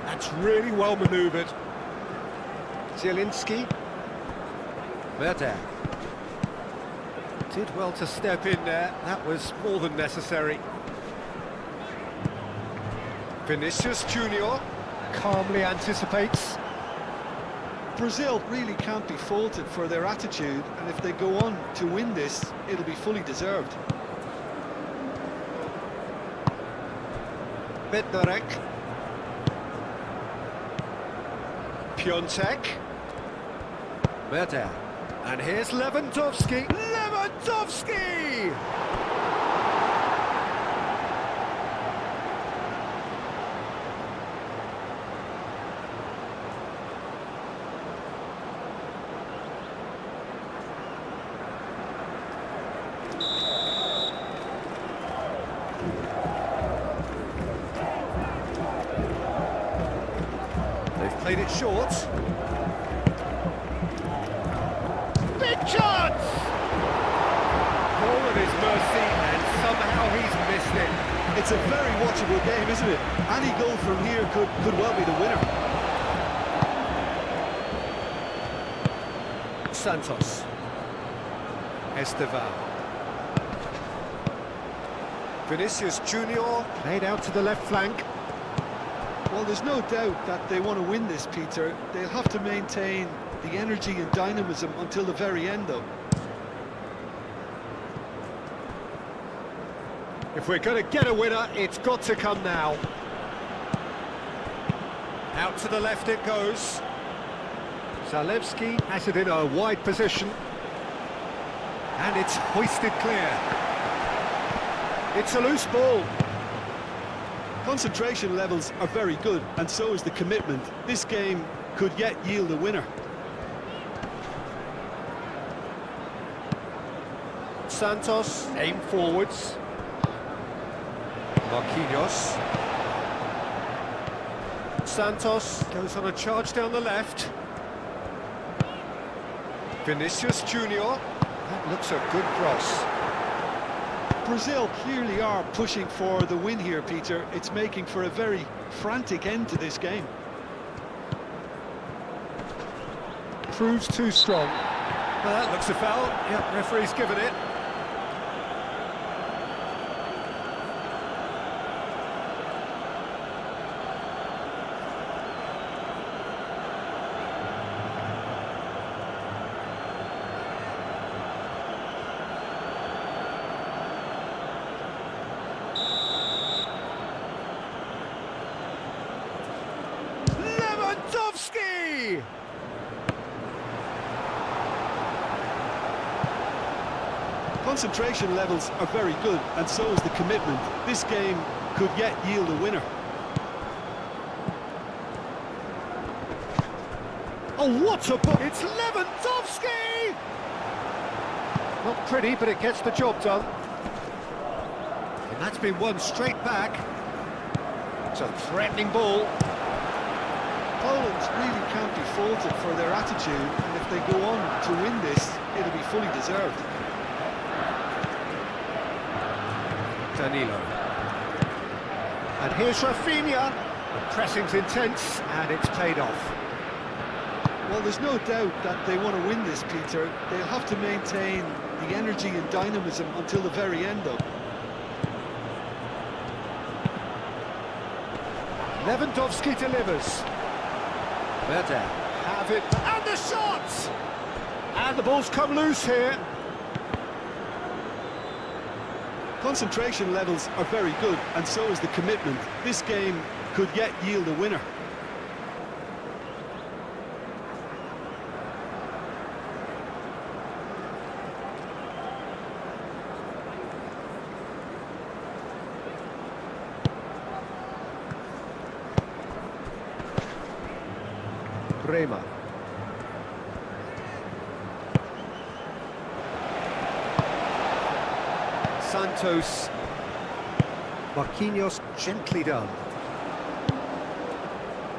That's really well manoeuvred. Zielinski. Berta. Did well to step in there. That was more than necessary. Vinicius Junior calmly anticipates. Brazil really can't be faulted for their attitude, and if they go on to win this, it'll be fully deserved. Bednarek. Piontek. Berta. And here's Lewandowski. Lewandowski! They've played it short. Big chance! Ball at his mercy, and somehow he's missed it. It's a very watchable game, isn't it? Any goal from here could well be the winner. Santos. Estevan. Vinicius Junior played out to the left flank. Well, there's no doubt that they want to win this, Peter. They'll have to maintain the energy and dynamism until the very end, though. If we're going to get a winner, it's got to come now. Out to the left it goes. Zalewski has it in a wide position. And it's hoisted clear. It's a loose ball. Concentration levels are very good, and so is the commitment. This game could yet yield a winner. Santos, aim forwards. Marquinhos. Santos goes on a charge down the left. Vinicius Junior. That looks a good cross. Brazil clearly are pushing for the win here, Peter. It's making for a very frantic end to this game. Proves too strong. That looks a foul. Yep, referee's given it. Lewandowski! Concentration levels are very good, and so is the commitment. This game could yet yield a winner. Oh, what a ball! It's Lewandowski! Not pretty, but it gets the job done. And that's been won straight back. It's a threatening ball. Poland really can't be faulted for their attitude, and if they go on to win this, it'll be fully deserved. Danilo. And here's Rafinha. The pressing's intense, and it's paid off. Well, there's no doubt that they want to win this, Peter. They'll have to maintain the energy and dynamism until the very end, though. Lewandowski delivers. Verde have it, and the shot! And the ball's come loose here. Concentration levels are very good, and so is the commitment. This game could yet yield a winner. Bremer. Santos. Marquinhos gently done.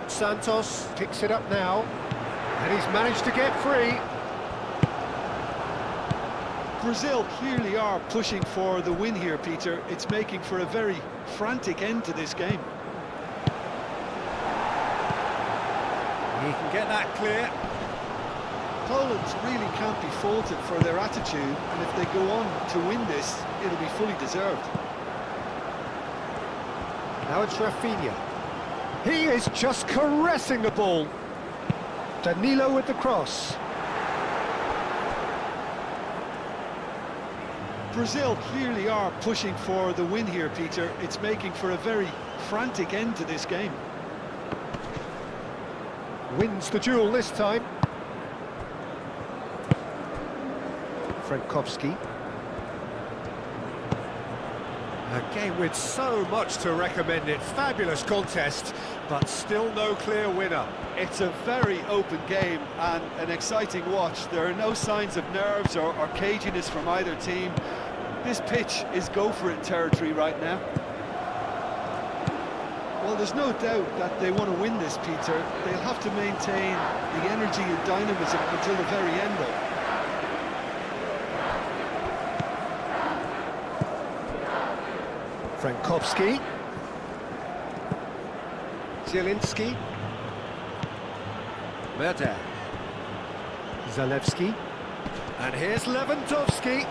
Santos picks it up now, and he's managed to get free. Brazil clearly are pushing for the win here, Peter. It's making for a very frantic end to this game. He can get that clear. Poland really can't be faulted for their attitude, and if they go on to win this, it'll be fully deserved. Now it's Rafinha. He is just caressing the ball. Danilo with the cross. Brazil clearly are pushing for the win here, Peter. It's making for a very frantic end to this game. Wins the duel this time. Frankowski. A game with so much to recommend it. Fabulous contest, but still no clear winner. It's a very open game and an exciting watch. There are no signs of nerves or caginess from either team. This pitch is go-for-it territory right now. Well, there's no doubt that they want to win this, Peter. They'll have to maintain the energy and dynamism until the very end, though. Frankowski. Zielinski. Verde. Zalewski. And here's Lewandowski.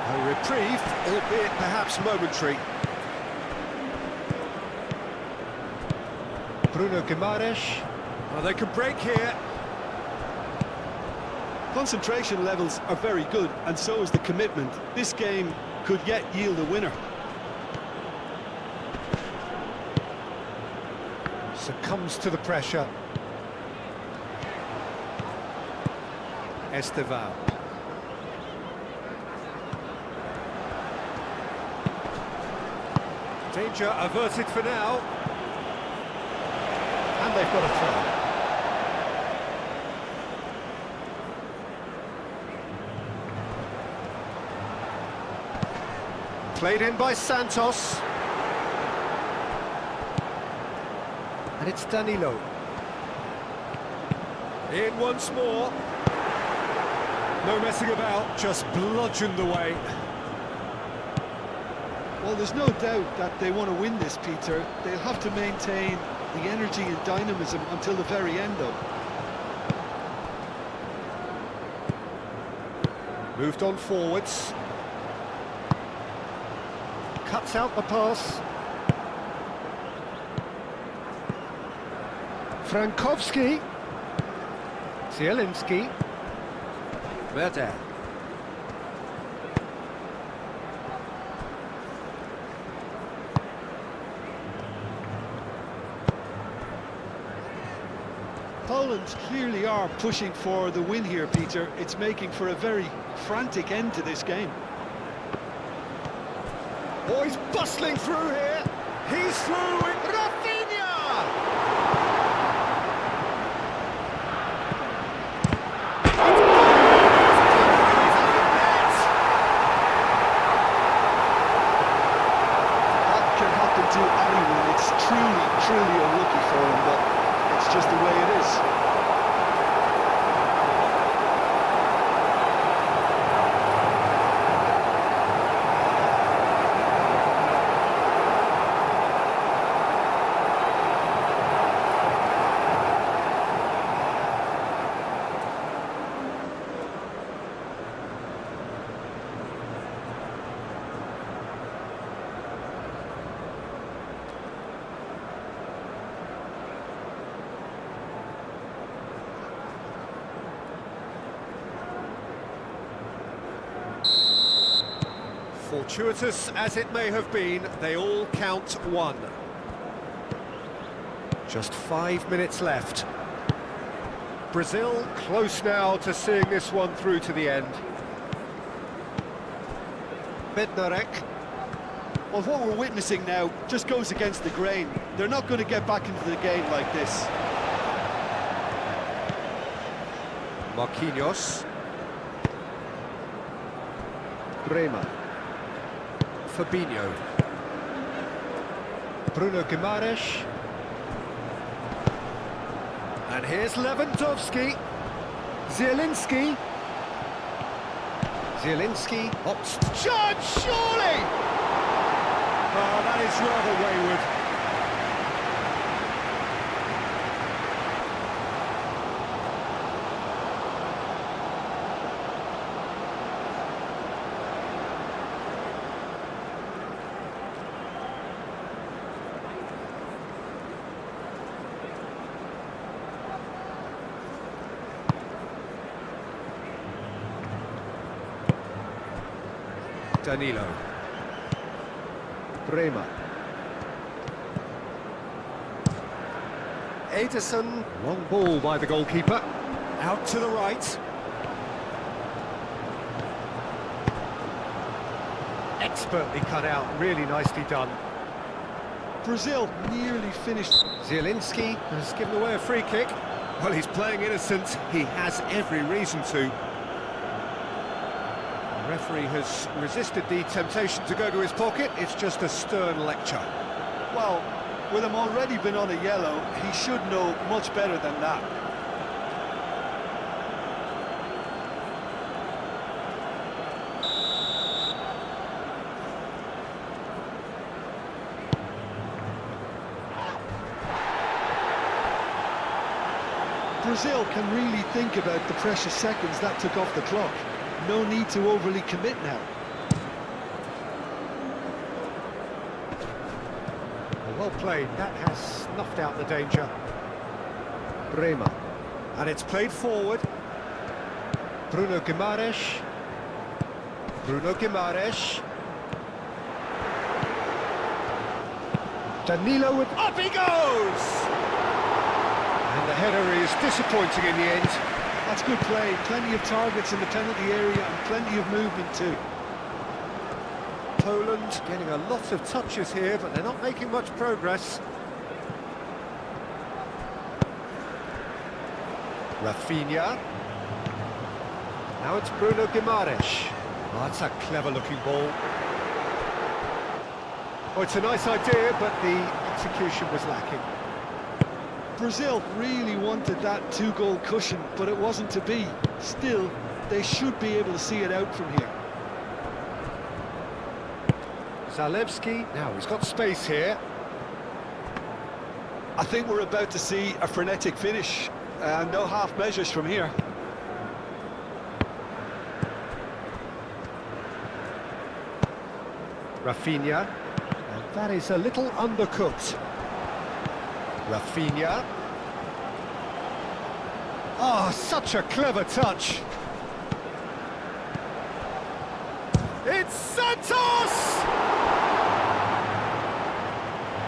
A reprieve, albeit perhaps momentary. Bruno Guimaraes. Oh, they can break here. Concentration levels are very good, and so is the commitment. This game could yet yield a winner. Succumbs to the pressure. Esteval. Danger averted for now. And they've got a throw. Played in by Santos. And it's Danilo. In once more. No messing about, just bludgeoned away. Well, there's no doubt that they want to win this, Peter. They'll have to maintain the energy and dynamism until the very end, though. Moved on forwards. Cuts out the pass. Frankowski. Zielinski. Werder. Poland clearly are pushing for the win here, Peter. It's making for a very frantic end to this game. Oh, he's bustling through here. He's through with Rafinha! That can happen to anyone. It's truly a rookie for him, but it's just the way it is. Fortuitous as it may have been, they all count one. Just 5 minutes left. Brazil close now to seeing this one through to the end. Bednarek. Well, what we're witnessing now just goes against the grain. They're not going to get back into the game like this. Marquinhos. Bremer. Fabinho. Bruno Guimaraes. And here's Lewandowski. Zielinski. Zielinski opts to charge, surely! Oh, that is rather wayward. Danilo. Bremer. Ederson, long ball by the goalkeeper. Out to the right. Expertly cut out, really nicely done. Brazil nearly finished. Zielinski has given away a free kick. Well, he's playing innocent. He has every reason to. The referee has resisted the temptation to go to his pocket. It's just a stern lecture. Well, with him already been on a yellow, he should know much better than that. Brazil can really think about the precious seconds that took off the clock. No need to overly commit now. Well played, that has snuffed out the danger. Bremer. And it's played forward. Bruno Guimaraes. Bruno Guimaraes. Danilo with... Up he goes! The header is disappointing in the end. That's good play. Plenty of targets in the penalty area and plenty of movement too. Poland getting a lot of touches here, but they're not making much progress. Rafinha. Now it's Bruno Guimaraes. Oh, that's a clever-looking ball. Oh, it's a nice idea, but the execution was lacking. Brazil really wanted that two-goal cushion, but it wasn't to be. Still, they should be able to see it out from here. Zalewski, now he's got space here. I think we're about to see a frenetic finish. No half measures from here. Rafinha, and that is a little undercooked. Rafinha. Oh, such a clever touch. It's Santos!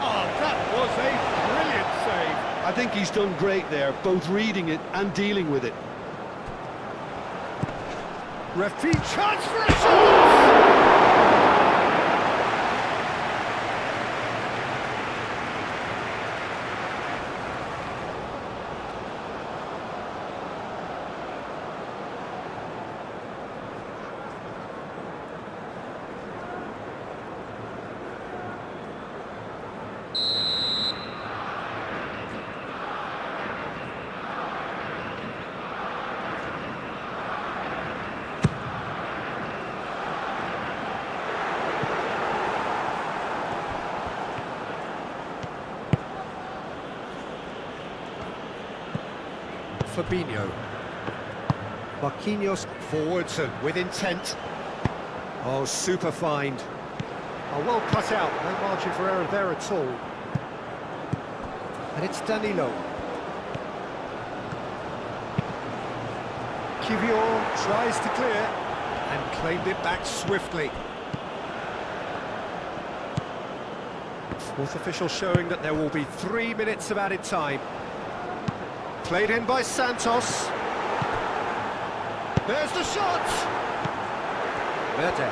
Oh, that was a brilliant save. I think he's done great there, both reading it and dealing with it. Rafinha, chance for a shot! Fabinho. Marquinhos forwards and with intent. Oh, super find. Oh, well cut out, no margin for error there at all. And it's Danilo. Kivior tries to clear and claimed it back swiftly. Fourth official showing that there will be 3 minutes of added time. Played in by Santos. There's the shot! Verde.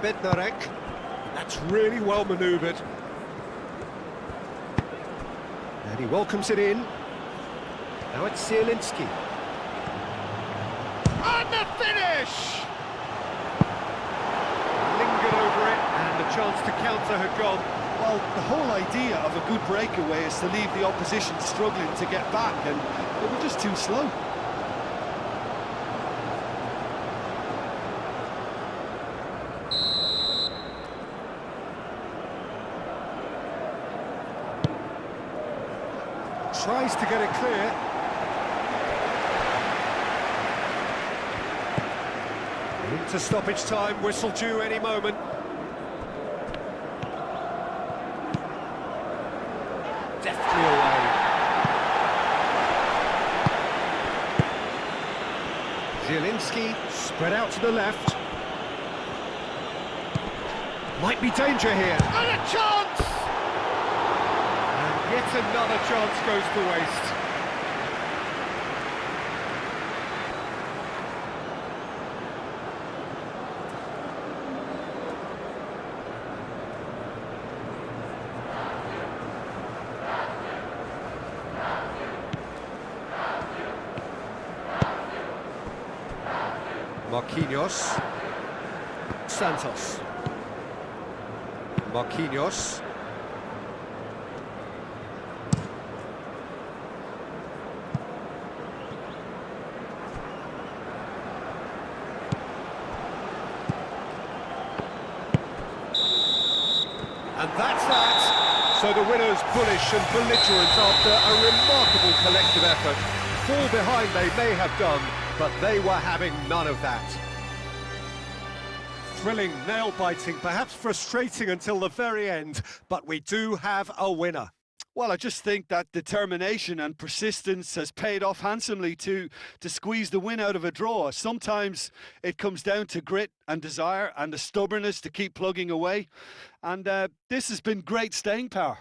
Bednarek. That's really well manoeuvred. And he welcomes it in. Now it's Zielinski. And the finish! Lingered over it, and the chance to counter had gone. Well, the whole idea of a good breakaway is to leave the opposition struggling to get back, and they were just too slow. Tries to get it clear. Into stoppage time, whistle due any moment. Deftly away. Zielinski spread out to the left. Might be danger here. And a chance! And yet another chance goes to waste. Marquinhos. Santos. Marquinhos. And that's that. So the winners bullish and belligerent after a remarkable collective effort. Fall behind they may have done, but they were having none of that. Thrilling, nail-biting, perhaps frustrating until the very end, but we do have a winner. Well, I just think that determination and persistence has paid off handsomely to squeeze the win out of a draw. Sometimes it comes down to grit and desire and the stubbornness to keep plugging away. And this has been great staying power.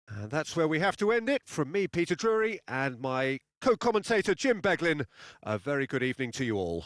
And that's where we have to end it. From me, Peter Drury, and my co-commentator, Jim Beglin, a very good evening to you all.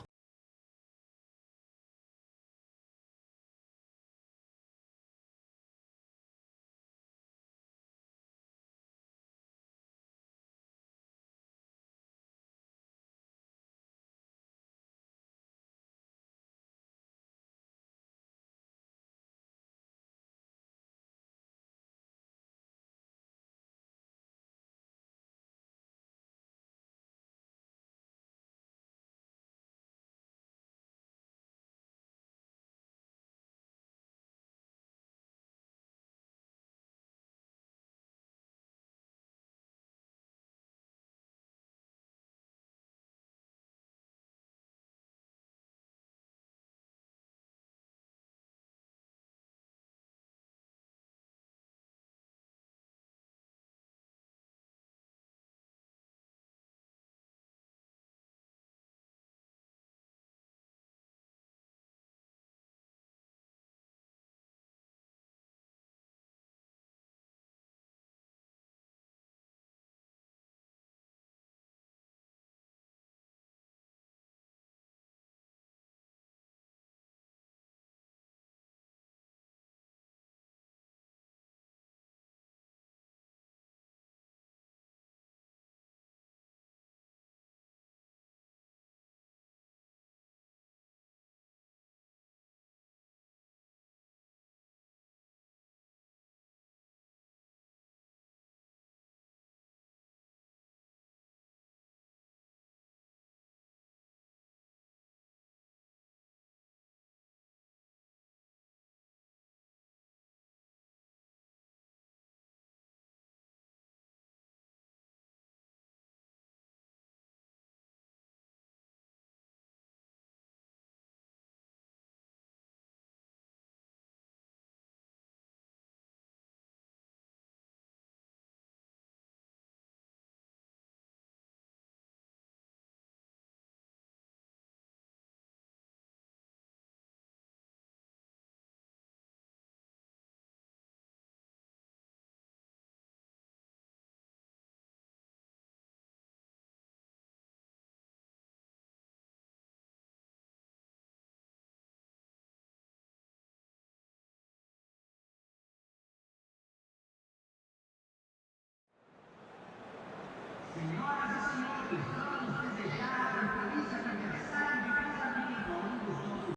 Señoras y señores, vamos a desejar feliz